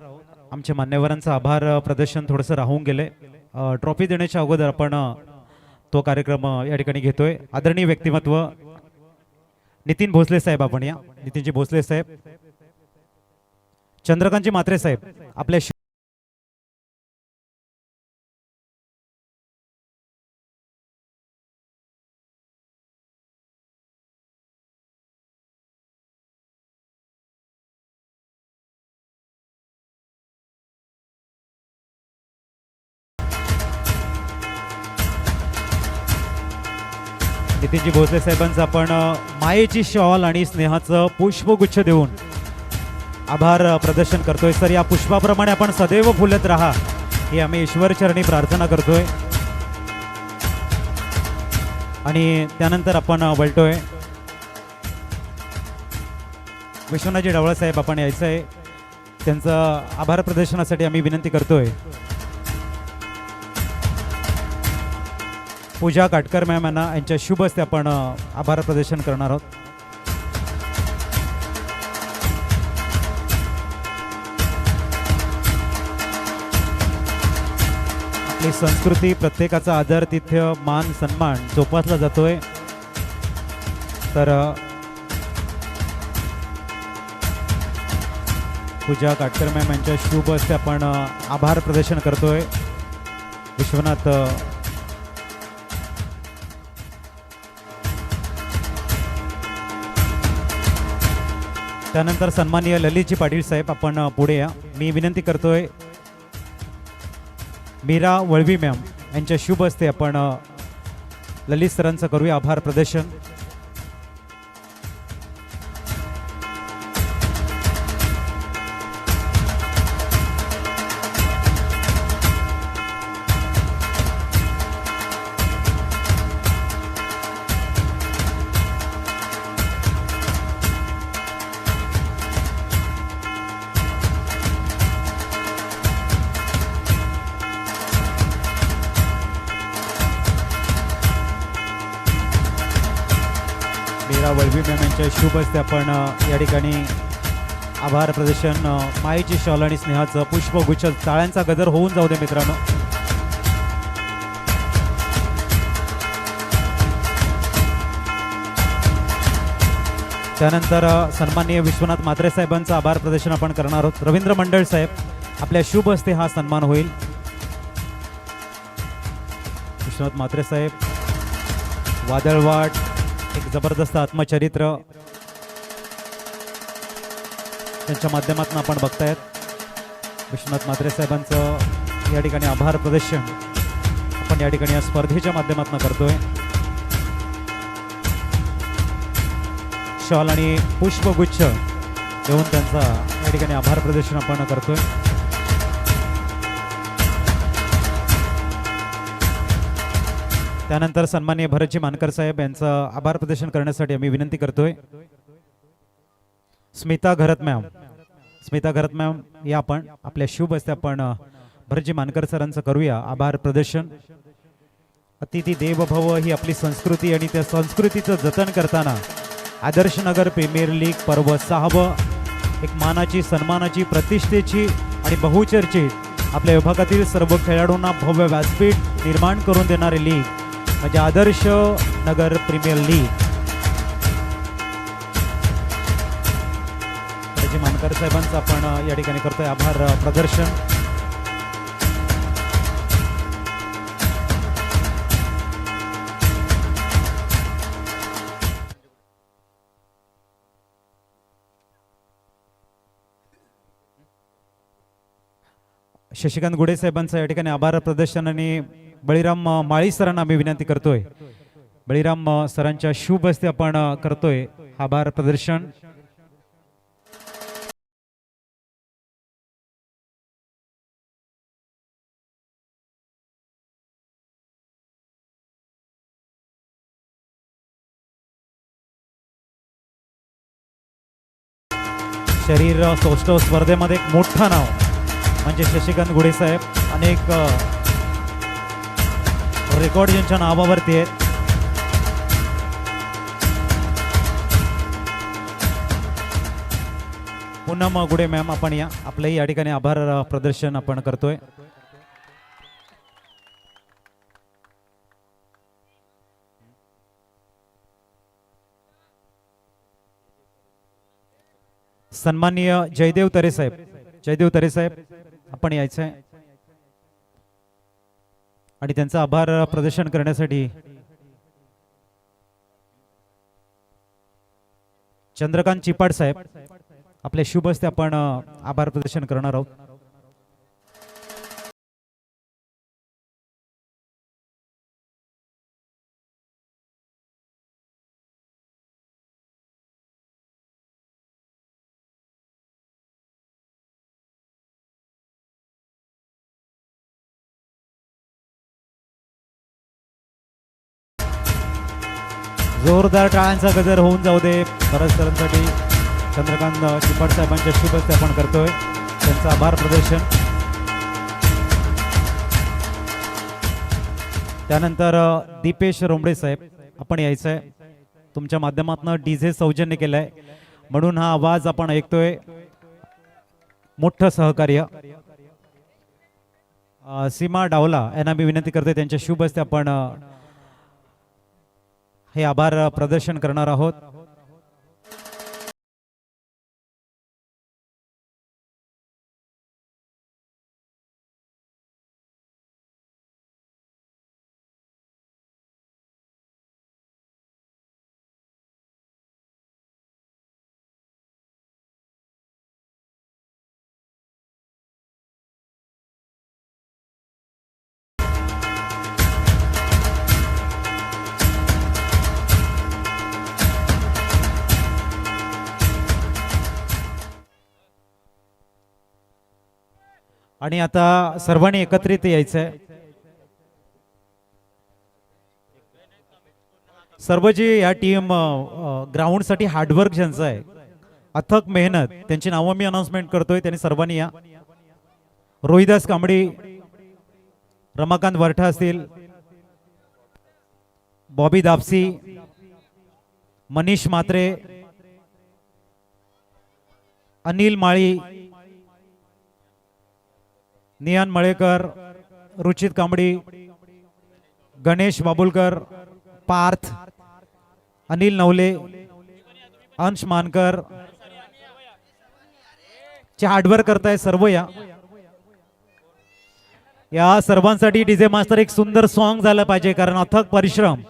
आमच्या मान्यवरांचं आभार प्रदर्शन थोडंसं राहून गेले. ट्रॉफी देण्याच्या अगोदर आपण तो कार्यक्रम या ठिकाणी घेतोय. आदरणीय व्यक्तिमत्व नितीन भोसले साहेब, आपण या नितीनजी भोसले साहेब, चंद्रकांतजी म्हात्रे साहेब आपल्या नितीनजी भोसले साहेबांचं आपण मायेची शॉल आणि स्नेहाचं पुष्पगुच्छ देऊन आभार प्रदर्शन करतोय. सर, या पुष्पाप्रमाणे आपण सदैव फुलत राहा ही आम्ही ईश्वरचरणी प्रार्थना करतोय. आणि त्यानंतर आपण वळतोय विश्वनाथजी ढवळे साहेब, आपण यायचं आहे. त्यांचं आभार प्रदर्शनासाठी आम्ही विनंती करतोय. पूजा काटकर मॅम यांना यांच्या शुभ हस्ते आपण आभार प्रदर्शन करणार आहोत. आपली संस्कृती, प्रत्येकाचा आदर, तिथ्य, मान, सन्मान जोपासला जातोय. तर पूजा काटकर मॅम यांच्या शुभ हस्ते आपण आभार प्रदर्शन करतोय. विश्वनाथ त्यानंतर सन्माननीय ललितजी पाटील साहेब, आपण पुढे या. मी विनंती करतोय मीरा वळवी मॅम यांच्या शुभ हस्ते आपण ललित सरांचं करूया आभार प्रदर्शन. वळवी मॅम यांच्या शुभ हस्ते आपण या ठिकाणी आभार प्रदर्शन, मायेची शॉल आणि स्नेहाचं पुष्पगुच्छ, टाळ्यांचा गजर होऊन जाऊ दे मित्रांनो. त्यानंतर सन्माननीय विश्वनाथ म्हात्रे साहेबांचं आभार प्रदर्शन आपण करणार आहोत. रवींद्र मंडळ साहेब, आपल्या शुभ हस्ते हा सन्मान होईल. विश्वनाथ म्हात्रे साहेब, वादळवाट, एक जबरदस्त आत्मचरित्र त्यांच्या माध्यमातून आपण बघतायत. विश्वनाथ म्हात्रे साहेबांचं या ठिकाणी आभार प्रदर्शन आपण या ठिकाणी या स्पर्धेच्या माध्यमातून करतोय. शॉल आणि पुष्पगुच्छ देऊन त्यांचा या ठिकाणी आभार प्रदर्शन आपण करतोय. त्यानंतर सन्माननीय भरतजी मानकर साहेब यांचं आभार प्रदर्शन करण्यासाठी आम्ही विनंती करतोय. स्मिता घरत मॅम, स्मिता घरत मॅम या आपण आपल्या शुभ हस्ते आपण भरतजी मानकर सरांचं करूया आभार प्रदर्शन. अतिथी देव भव ही आपली संस्कृती आणि त्या संस्कृतीचं जतन करताना आदर्श नगर प्रीमियर लीग पर्व 6 एक मानाची, सन्मानाची, प्रतिष्ठेची आणि बहुचर्चित आपल्या विभागातील सर्व खेळाडूंना भव्य व्यासपीठ निर्माण करून देणारी लीग म्हणजे आदर्श नगर प्रीमियर लीग. त्याचे मानकर साहेबांचं आपण या ठिकाणी करतोय आभार प्रदर्शन. शशिकांत गुडे साहेबांचं या ठिकाणी आभार प्रदर्शन आणि बळीराम माळी सरांना आम्ही विनंती करतोय. बळीराम सरांच्या शुभ हस्ते आपण करतोय आभार प्रदर्शन. शरीर सौष्ठव स्पर्धेमध्ये एक मोठं नाव म्हणजे शशिकांत गुडे साहेब. अनेक रेकॉर्ड यांच्या नावावरती आहेत. पूनम गुडे मॅम आपण या, आपलंही या ठिकाणी आभार प्रदर्शन आपण करतोय. सन्माननीय जयदेव तरे साहेब, जयदेव तरे साहेब आपण यायचं आहे आणि त्यांचं आभार प्रदर्शन करण्यासाठी चंद्रकांत चिपाड साहेब आपल्या शुभ हस्ते आपण आभार प्रदर्शन करणार आहोत. जोरदार टाळ्यांचा गजर होऊन जाऊ दे भरत सरांसाठी. चंद्रकांत चिपाड साहेबांच्या शुभ हस्ते आपण करतोय त्यांचं आभार प्रदर्शन. त्यानंतर दीपेश रोंबडे साहेब आपण यायचं आहे. तुमच्या माध्यमातून डीजे सौजन्य केलंय म्हणून हा आवाज आपण ऐकतोय. मोठं सहकार्य सीमा डावला यांना मी विनंती करतोय त्यांच्या शुभ हस्ते आपण हे आभार प्रदर्शन करणार आहोत. आणि आता सर्वांनी एकत्रित यायचंय. सर्व जे या टीम ग्राउंड साठी हार्डवर्क ज्यांचं आहे, अथक मेहनत, त्यांची नावं मी अनाउन्समेंट करतोय. त्यांनी सर्वांनी या. रोहिदास कांबडी, रमाकांत वरठा असतील, बॉबी दापसी, मनीष मात्रे, अनिल माळी, नियान मळेकर, रुचित कांबडी, गणेश बाबुलकर, पार्थ, अनिल नवले, अंश मानकर चे हार्डवर्क करताय सर्व. या सर्वांसाठी डीजे मास्टर एक सुंदर सॉन्ग झालं पाहिजे कारण अथक परिश्रम.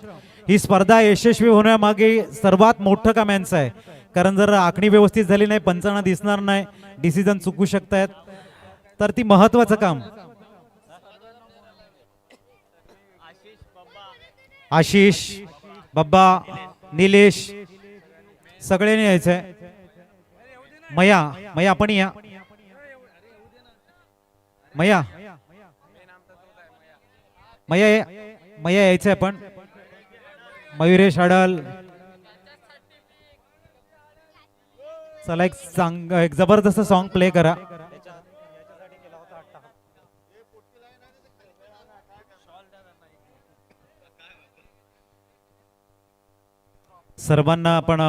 ही स्पर्धा यशस्वी होण्यामागे सर्वात मोठं काम यांचं आहे. कारण जर आखणी व्यवस्थित झाली नाही, पंचांना दिसणार नाही, डिसिजन चुकू शकतायत, तर ती महत्वाचं काम. आशिष, बब्बा, निलेश सगळ्यांनी यायचंय. मया, मया आपण या. मया, मया मया यायचंय आपण. मयुरेश अडल, चला एक जबरदस्त सॉन्ग प्ले करा. सर्वांना आपण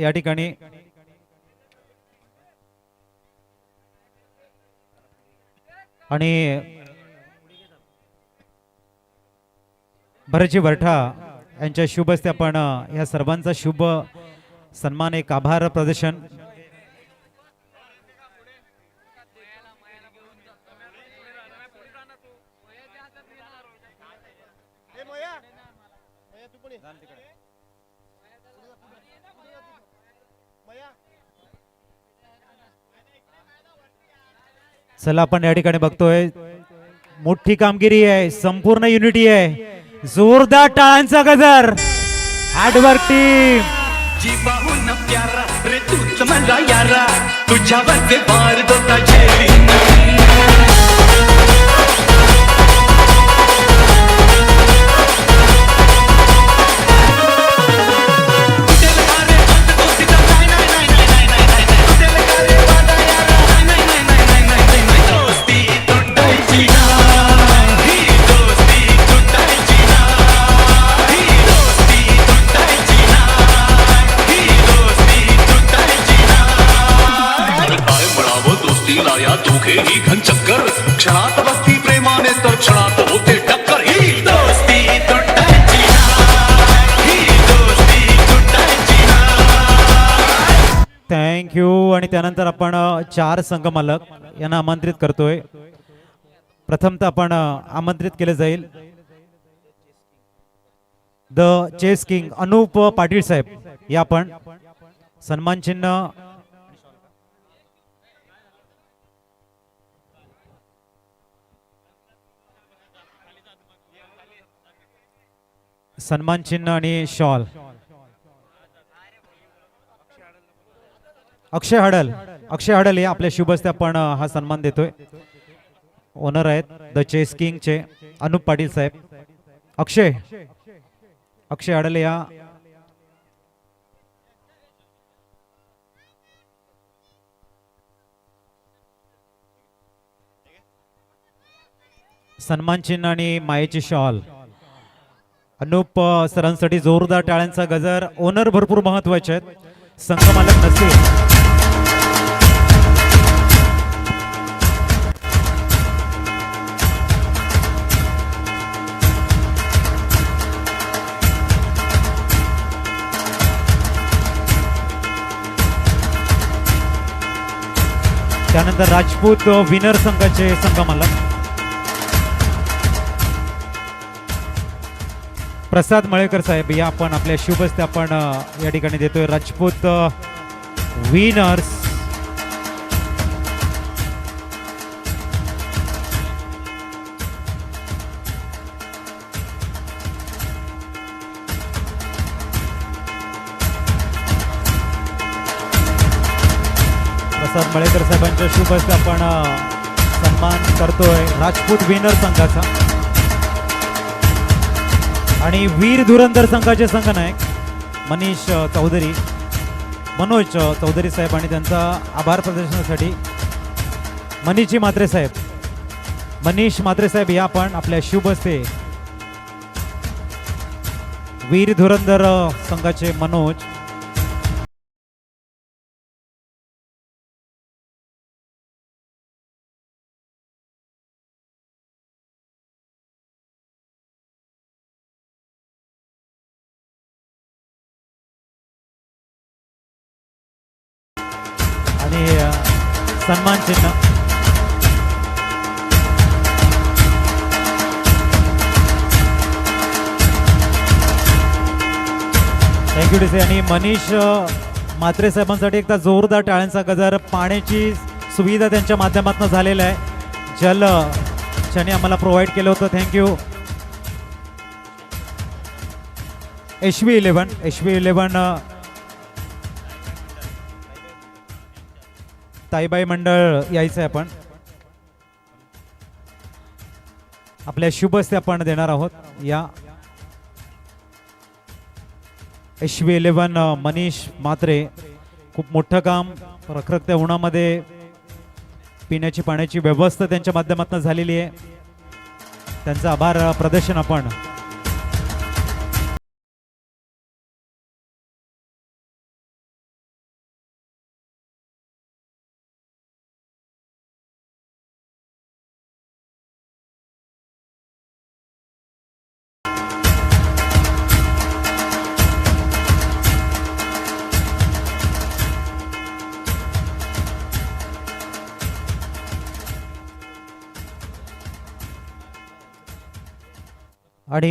या ठिकाणी आणि भरतजी वरठा यांच्या शुभ हस्ते आपण या सर्वांचा शुभ सन्मान एक आभार प्रदर्शन. चला आपण या ठिकाणी बघतोय मोठी कामगिरी आहे, संपूर्ण युनिटी आहे. जोरदार टाळ्यांचा गजर. Hard work team. जीवाहून प्यारा रे तूच मला यारा तुझ्यावरचे बार दोता झेली या दोघेही घन चक्कर क्षणात बसती प्रेमाने तर क्षणात होते टक्कर ही दोस्ती तुटायची नाही, ही दोस्ती तुटायची नाही. थँक्यू. आणि त्यानंतर आपण 4 संघ मालक यांना आमंत्रित करतोय. प्रथमतः आपण आमंत्रित केले जाईल the chess king Anup Patil साहेब. या आपण सन्मान चिन्ह सन्मान चिन्ह आणि शॉल. अक्षय हडल. अक्षय हडल या आपल्या शुभ हस्ते आपण हा सन्मान देतोय. ओनर आहेत द चेस किंगचे अनुप पाटील साहेब. अक्षय हडल या सन्मान चिन्ह आणि मायेची शॉल. अनुप सरांसाठी जोरदार टाळ्यांचा गजर. ओनर भरपूर महत्वाचे आहेत, संघ मालक नसतील. त्यानंतर राजपूत विनर संघाचे संघ मालक प्रसाद मळेकर साहेब. या आपण आपल्या शुभ हस्ते आपण या ठिकाणी देतोय राजपूत विनर्स. प्रसाद मळेकर साहेबांच्या शुभ हस्ते आपण सन्मान करतोय राजपूत विनर संघाचा. आणि वीर धुरंधर संघाचे संघनायक मनोज चौधरी साहेब आणि त्यांचा आभार प्रदर्शनासाठी मनीष म्हात्रे साहेब या आपण आपल्या शुभ हस्ते वीर धुरंधर संघाचे मनोज आणि सन्मान चिन्ह. Thank you D C. आणि मनीष म्हात्रे साहेबांसाठी एकदा जोरदार टाळ्यांचा गजर. पाण्याची सुविधा त्यांच्या माध्यमातून झालेला आहे, जल त्यांनी आम्हाला प्रोव्हाइड केलं होतं. थँक्यू. HV11 ताईबाई मंडळ यायचं आहे. आपण आपल्या शुभ हस्ते आपण देणार आहोत. या HV11 मनीष म्हात्रे खूप मोठं काम रखरखत्या उन्हामध्ये पिण्याची पाण्याची व्यवस्था त्यांच्या माध्यमातून झालेली आहे. त्यांचा आभार प्रदर्शन आपण आणि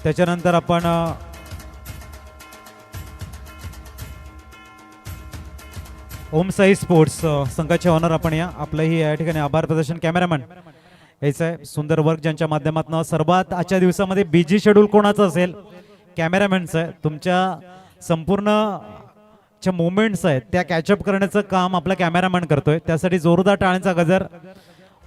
त्याच्यानंतर आपण ओम साई स्पोर्ट्स संघाचे ऑनर आपण आपलंही या ठिकाणी आभार प्रदर्शन कॅमेरामॅन याचं आहे. सुंदर वर्क ज्यांच्या माध्यमातून सर्वात आजच्या दिवसामध्ये बिझी शेड्यूल कोणाचं असेल, कॅमेरामॅनचं आहे. तुमच्या संपूर्ण ज्या मुवमेंट्स आहेत त्या कॅचअप करण्याचं काम आपला कॅमेरामॅन करतोय. त्यासाठी जोरदार टाळ्यांचा गजर.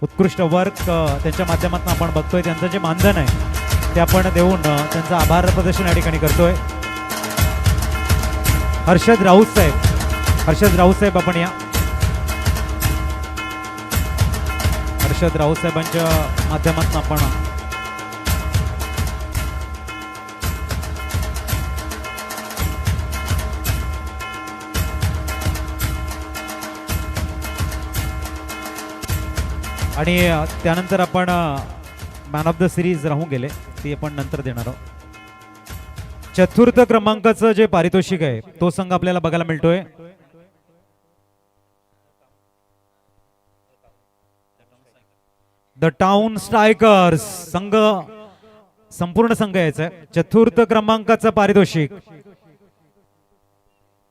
उत्कृष्ट वर्क त्यांच्या माध्यमातून आपण बघतोय. त्यांचं जे मानधन आहे ते आपण देऊन त्यांचं आभार प्रदर्शन या ठिकाणी करतोय. हर्षद राऊत साहेब आपण या हर्षद राऊत साहेबांच्या माध्यमातून आपण आणि त्यानंतर आपण मॅन ऑफ द सिरीज राहून गेले ती आपण नंतर देणार आहोत. चतुर्थ क्रमांकाचं जे पारितोषिक आहे तो संघ आपल्याला बघायला मिळतोय. द टाउन स्ट्रायकर्स संघ, संपूर्ण संघ यायचा आहे. चतुर्थ क्रमांकाचं पारितोषिक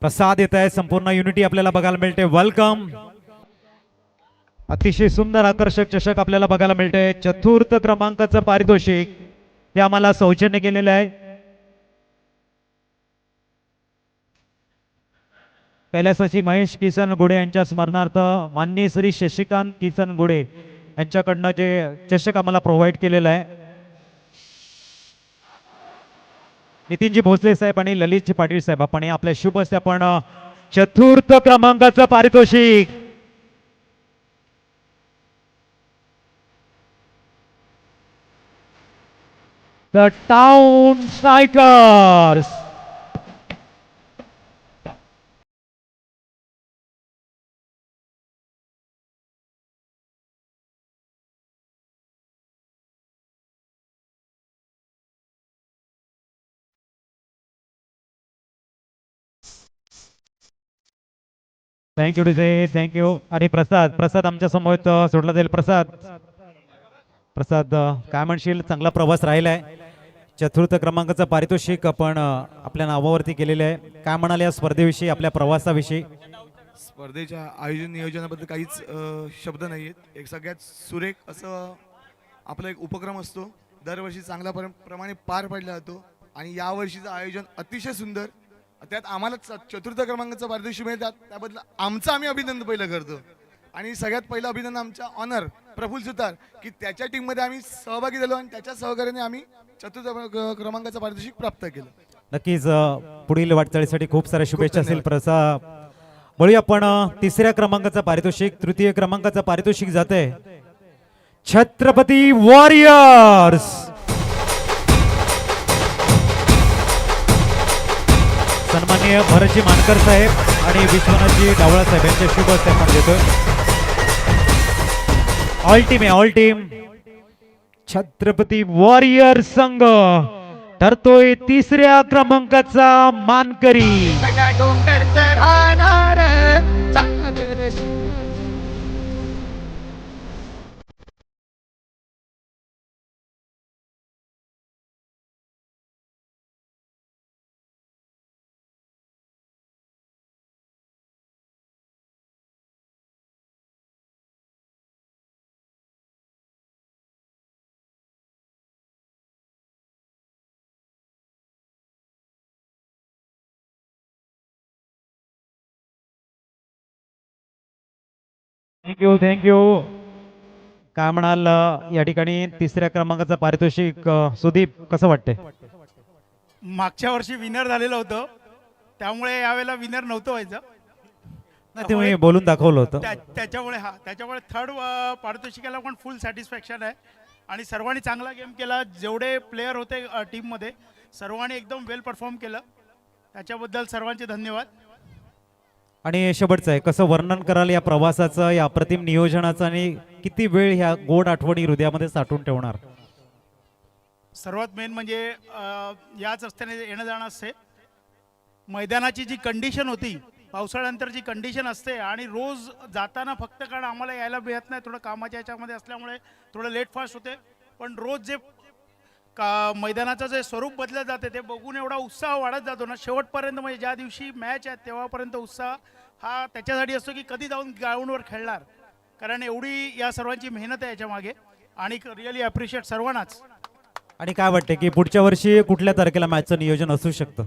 प्रसाद येत आहे. संपूर्ण युनिटी आपल्याला बघायला मिळते. वेलकम. अतिशय सुंदर आकर्षक चषक आपल्याला बघायला मिळते. चतुर्थ क्रमांकाचं पारितोषिक हे आम्हाला सौजन्य केलेलं आहे. कैलासाची महेश किसन गुडे यांच्या स्मरणार्थ माननीय श्री शशिकांत किसन गुडे यांच्याकडनं जे चषक आम्हाला प्रोव्हाइड केलेलं आहे. नितीनजी भोसले साहेब आणि ललितजी पाटील साहेब आपण आपल्या शुभ हस्ते आपण चतुर्थ क्रमांकाचं पारितोषिक the town strikers thank you DJ, thank you. आणि प्रसाद आमच्या समोर सोडला जाईल. प्रसाद काय म्हणशील, चांगला प्रवास राहिलाय. चतुर्थ क्रमांकाचं पारितोषिक आपण आपल्या नावावरती केलेलं आहे. काय म्हणाले या स्पर्धेविषयी, आपल्या प्रवासाविषयी? स्पर्धेच्या आयोजन नियोजनाबद्दल काहीच शब्द नाही आहेत. एक सगळ्यात सुरेख असं आपला एक उपक्रम असतो, दरवर्षी चांगल्या प्रमाणे पार पडला जातो आणि यावर्षीचं आयोजन अतिशय सुंदर. त्यात आम्हाला चतुर्थ क्रमांकाचं पारितोषिक मिळतात, त्याबद्दल आमचं आम्ही अभिनंदन पहिलं करतो. आणि सगळ्यात पहिलं अभिनंदन आमच्या ऑनर प्रफुल्ल सुतार की त्याच्या टीममध्ये आम्ही सहभागी झालो आणि त्याच्या सहकार्याने आम्ही चतुर्थ क्रमांकाचं पारितोषिक प्राप्त केलं. नक्कीच पुढील वाटचालीसाठी खूप साऱ्या शुभेच्छा असेल. प्रसाद बळी आपण तिसऱ्या क्रमांकाचं पारितोषिक, तृतीय क्रमांकाचं पारितोषिक जाते छत्रपती वॉरियर्स. सन्माननीय भरतजी मानकर साहेब आणि विश्वनाथजी डावळा साहेब यांच्या शुभ हस्ते आपण देतोय. ऑल टीम छत्रपती वॉरियर संघ ठरतोय तिसऱ्या क्रमांकाचा मानकरी. थँक्यू. काय म्हणाल या ठिकाणी तिसऱ्या क्रमांकाचं पारितोषिक सुदीप, कसं वाटतंय? मागच्या वर्षी विनर झालेलं होतं, त्यामुळे यावेळेला विनर नव्हतं व्हायचं. नाही, ते मी बोलून दाखवलं होतं. त्याच्यामुळे थर्ड पारितोषिकाला पण फुल सॅटिस्फॅक्शन आहे आणि सर्वांनी चांगला गेम केला. जेवढे प्लेयर होते टीममध्ये सर्वांनी एकदम वेल परफॉर्म केलं, त्याच्याबद्दल सर्वांचे धन्यवाद. आणि शेवटचं आहे, कसं वर्णन कराल या प्रवासाचं, या अप्रतिम नियोजनाचं आणि किती वेळ ह्या गोड आठवणी हृदयामध्ये साठवून ठेवणार? सर्वात मेन म्हणजे याच रस्त्याने येणं जाणं असते. मैदानाची जी कंडिशन होती पावसाळ्यानंतर जी कंडिशन असते आणि रोज जाताना फक्त कारण आम्हाला यायला मिळत नाही, थोडं कामाच्या याच्यामध्ये असल्यामुळे थोडं लेट फास्ट होते, पण रोज जे मैदानाचं जे स्वरूप बदलत जाते ते बघून एवढा उत्साह वाढत जातो ना, शेवटपर्यंत म्हणजे ज्या दिवशी मॅच आहे तेव्हापर्यंत उत्साह हा त्याच्यासाठी असतो की कधी जाऊन ग्राउंडवर खेळणार, कारण एवढी या सर्वांची मेहनत आहे याच्यामागे आणि रिअली अप्रिशिएट सर्वांनाच. आणि काय वाटते की पुढच्या वर्षी कुठल्या तारखेला मॅचचं नियोजन असू शकतं?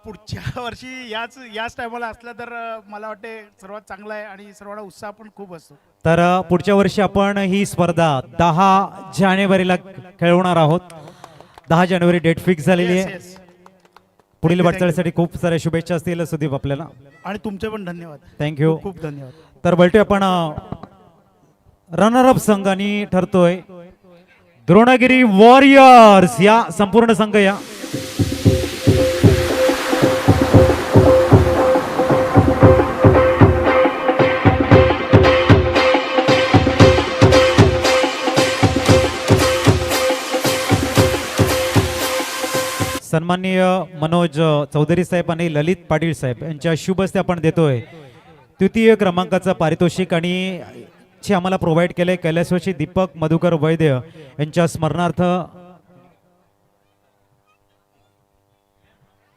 पुढच्या वर्षी याच टायमाला असलं तर मला वाटते सर्वात चांगलं आहे आणि सर्वांना उत्साह पण खूप असतो. तर पुढच्या वर्षी आपण ही स्पर्धा 10 जानेवारीला खेळवणार आहोत. 10 जानेवारी डेट फिक्स झालेली आहे. पुढील वाटचालीसाठी खूप साऱ्या शुभेच्छा असतील सुदीप आपल्याला. आणि तुमचे पण धन्यवाद. थँक्यू. खूप धन्यवाद. तर बोलतोय आपण रनर अप संघानी ठरतोय द्रोणगिरी वॉरियर्स या संपूर्ण संघ या. सन्माननीय मनोज चौधरी साहेब आणि ललित पाटील साहेब यांच्या शुभ हस्ते आपण देतोय तृतीय क्रमांकाचं पारितोषिक आणि चे आम्हाला प्रोव्हाइड केले कैलासवासी दीपक मधुकर वैद्य यांच्या स्मरणार्थ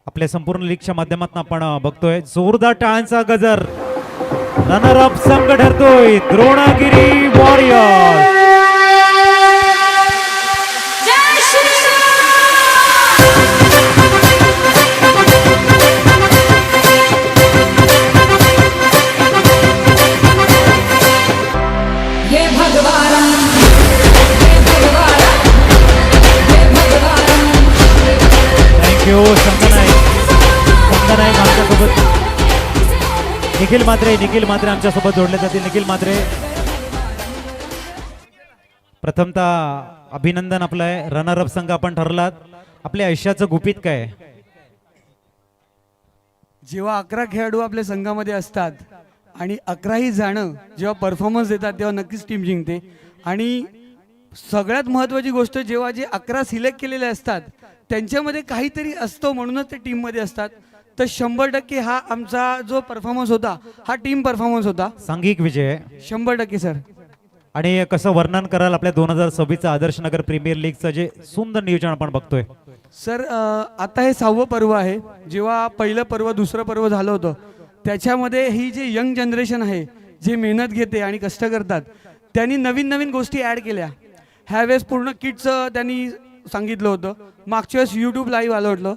आपल्या संपूर्ण लीगच्या माध्यमातून आपण बघतोय जोरदार टाळ्यांचा गजर. रनर अप संघ ठरतोय द्रोणगिरी वॉरियर्स. थँक्यू. संघनायक आमच्यासोबत निखिल मात्रे आमच्यासोबत जोडले जातील. निखिल मात्रे, प्रथमतः अभिनंदन आपलं आहे. रनर अप संघ आपण ठरलात. आपल्या आयुष्याचं गुपित काय आहे? जेव्हा 11 खेळाडू आपल्या संघामध्ये असतात आणि 11ही जण जेव्हा परफॉर्मन्स देतात तेव्हा नक्कीच टीम जिंकते. आणि सगळ्यात महत्त्वाची गोष्ट, जेव्हा जे 11 सिलेक्ट केलेले असतात त्यांच्यामध्ये काहीतरी असतो म्हणूनच ते टीममध्ये असतात. तर 100% हा आमचा जो परफॉर्मन्स होता हा टीम परफॉर्मन्स होता. सांघिक विजय आहे. 100% सर. आणि कसं वर्णन कराल आपल्या 2026चं आदर्श नगर प्रीमियर लीगचं जे सुंदर नियोजन आपण बघतोय? सर आता हे 6वं पर्व आहे. जेव्हा पहिलं पर्व दुसरं पर्व झालं होतं त्याच्यामध्ये ही जे यंग जनरेशन आहे जे मेहनत घेते आणि कष्ट करतात त्यांनी नवीन नवीन गोष्टी ॲड केल्या. ह्यावेळेस पूर्ण किटचं त्यांनी सांगितलं होतं. मागच्या वेळेस यूट्यूब लाईव्ह आलं होतं.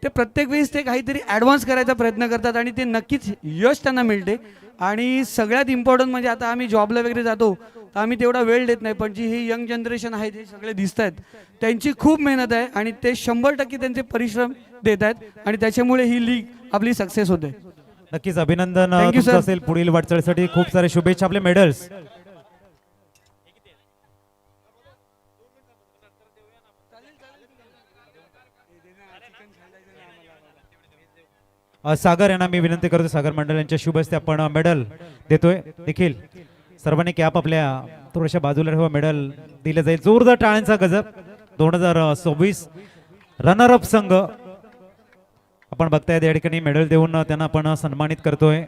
ते प्रत्येक वेळेस ते काहीतरी ॲडव्हान्स करायचा प्रयत्न करतात आणि ते नक्कीच यश त्यांना मिळते. आणि सगळ्यात इम्पॉर्टंट म्हणजे आता आम्ही जॉबला वगैरे जातो तर आम्ही तेवढा वेळ देत नाही, पण जी ही यंग जनरेशन आहे जे सगळे दिसत आहेत त्यांची खूप मेहनत आहे आणि ते 100% त्यांचे परिश्रम देत आहेत आणि त्याच्यामुळे ही लीग आपली सक्सेस होते. नक्कीच अभिनंदन Thank you, तुमचं sir. असेल. पुढील वाटचालीसाठी खूप सारे शुभेच्छा. आपले मेडल्स सागर यांना मी विनंती करतो. सागर मंडळ यांच्या शुभ हस्ते आपण मेडल देतोय. देखील सर्वांनी कॅप आपल्या थोड्याशा बाजूला ठेवा. मेडल दिले जाईल. जोरदार टाळ्यांचा गजर. 2026 रनर अप संघ आपण बघताय या ठिकाणी मेडल देऊन त्यांना आपण सन्मानित करतोय.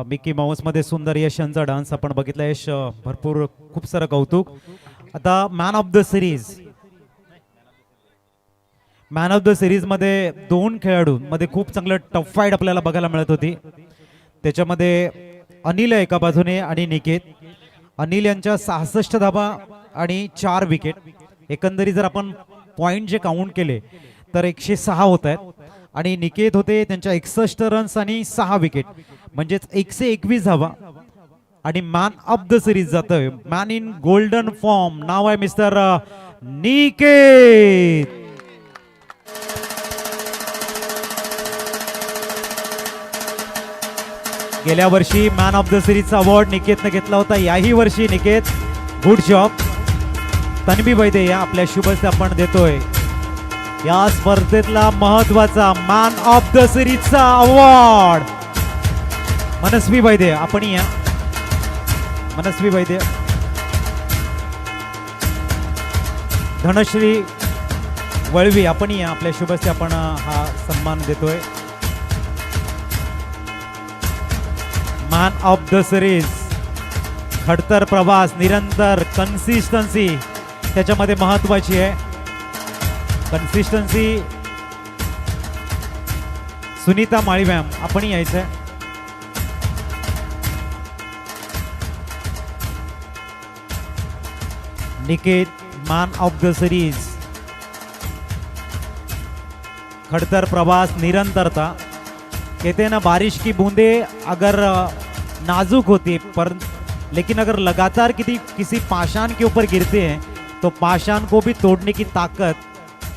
मिकी माऊस मध्ये सुंदर यश यांचा डान्स आपण बघितला. यश भरपूर खूप सारं कौतुक. आता मॅन ऑफ द सिरीज मध्ये 2 खेळाडू मध्ये खूप चांगलं टफ फाईट आपल्याला बघायला मिळत होती. त्याच्यामध्ये अनिल एका बाजूने आणि निकेत. अनिल यांच्या 66 धाबा आणि 4 विकेट. एकंदरीत जर आपण पॉइंट जे काउंट केले तर 106 होत आहेत आणि निकेत होते त्यांच्या 61 रन्स आणि 6 विकेट म्हणजेच 121 धावा. आणि मॅन ऑफ द सिरीज जातोय, मॅन इन गोल्डन फॉर्म, नाव आहे मिस्टर निकेत. गेल्या वर्षी मॅन ऑफ द सिरीजचा अवॉर्ड निकेतने घेतला होता. याही वर्षी निकेत गुड जॉब. तन्वी वैद्य या आपल्या शुभेच्छा आपण देतोय. या स्पर्धेतला महत्वाचा मॅन ऑफ द सिरीजचा अवॉर्ड मनस्वी वैद्य, आपण या मनस्वी वैद्य. धनश्री वळवी, आपण या आपल्या शुभेच्छा आपण हा सन्मान देतोय. मॅन ऑफ द सिरीज, खडतर प्रवास, निरंतर कन्सिस्टन्सी त्याच्यामध्ये महत्वाची आहे. कन्सिस्टन्सी सुनीता माळी मॅम, आपण यायचंय. Niket man of the series, खड़तर प्रवास, निरंतरता. कहते हैं ना बारिश की बूंदे अगर नाजुक होती है पर लेकिन अगर लगातार किसी पाषाण के ऊपर गिरते हैं तो पाषाण को भी तोड़ने की ताकत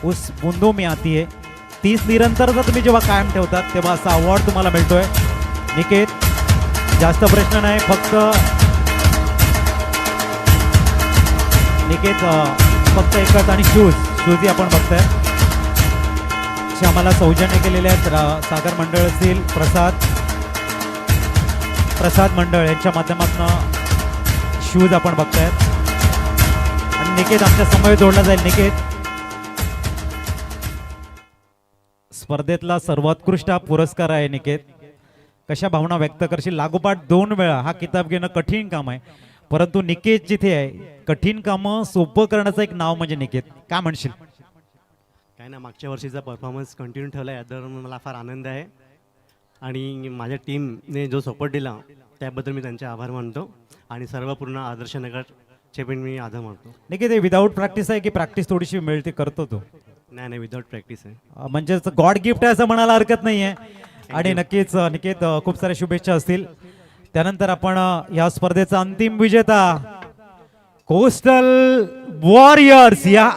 उस बूंदों में आती है. तीच निरंतरता तुम्ही जेव्हा कायम ठेवतात तेव्हा असा अवॉर्ड तुम्हाला मिळतोय. निकेत, जास्त प्रश्न नाही, फक्त निकेत फक्त एकच आणि शूज आपण बघताय. आम्हाला सौजन्य केलेले आहेत सागर मंडळ असतील, प्रसाद मंडळ यांच्या माध्यमातून शूज आपण बघतायत. आणि निकेत आमच्या समोर जोडला जाईल. निकेत, स्पर्धेतला सर्वोत्कृष्ट पुरस्कार आहे. निकेत, कशा भावना व्यक्त करशील? लागोपाठ 2 वेळा हा किताब घेणं कठीण काम आहे, परंतु निकेत जिथे आहे कठीण कामं सोपं करण्याचं एक नाव म्हणजे निकेत. काय म्हणशील? काय ना, मागच्या वर्षीचा परफॉर्मन्स कंटिन्यू ठेवला याबद्दल मला फार आनंद आहे आणि माझ्या टीमने जो सपोर्ट दिला त्याबद्दल मी त्यांचे आभार मानतो आणि सर्व पूर्ण आदर्श नगरचे पण मी आभार मानतो. निकेत, हे विदाऊट प्रॅक्टिस आहे की प्रॅक्टिस थोडीशी मिळते करतो तो? नाही, विदाऊट प्रॅक्टिस आहे. म्हणजेच गॉड गिफ्ट आहे असं म्हणायला हरकत नाही आहे. आणि नक्कीच निकेत, खूप साऱ्या शुभेच्छा असतील. त्यानंतर आपण या स्पर्धेचा अंतिम विजेता कोस्टल वॉरियर्स या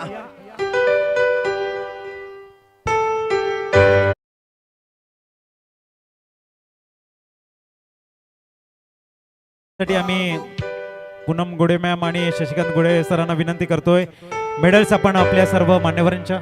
साठी आम्ही पूनम गोडे मॅम आणि शशिकांत गोडे सरांना विनंती करतोय. मेडल्स आपण आपल्या सर्व मान्यवरांच्या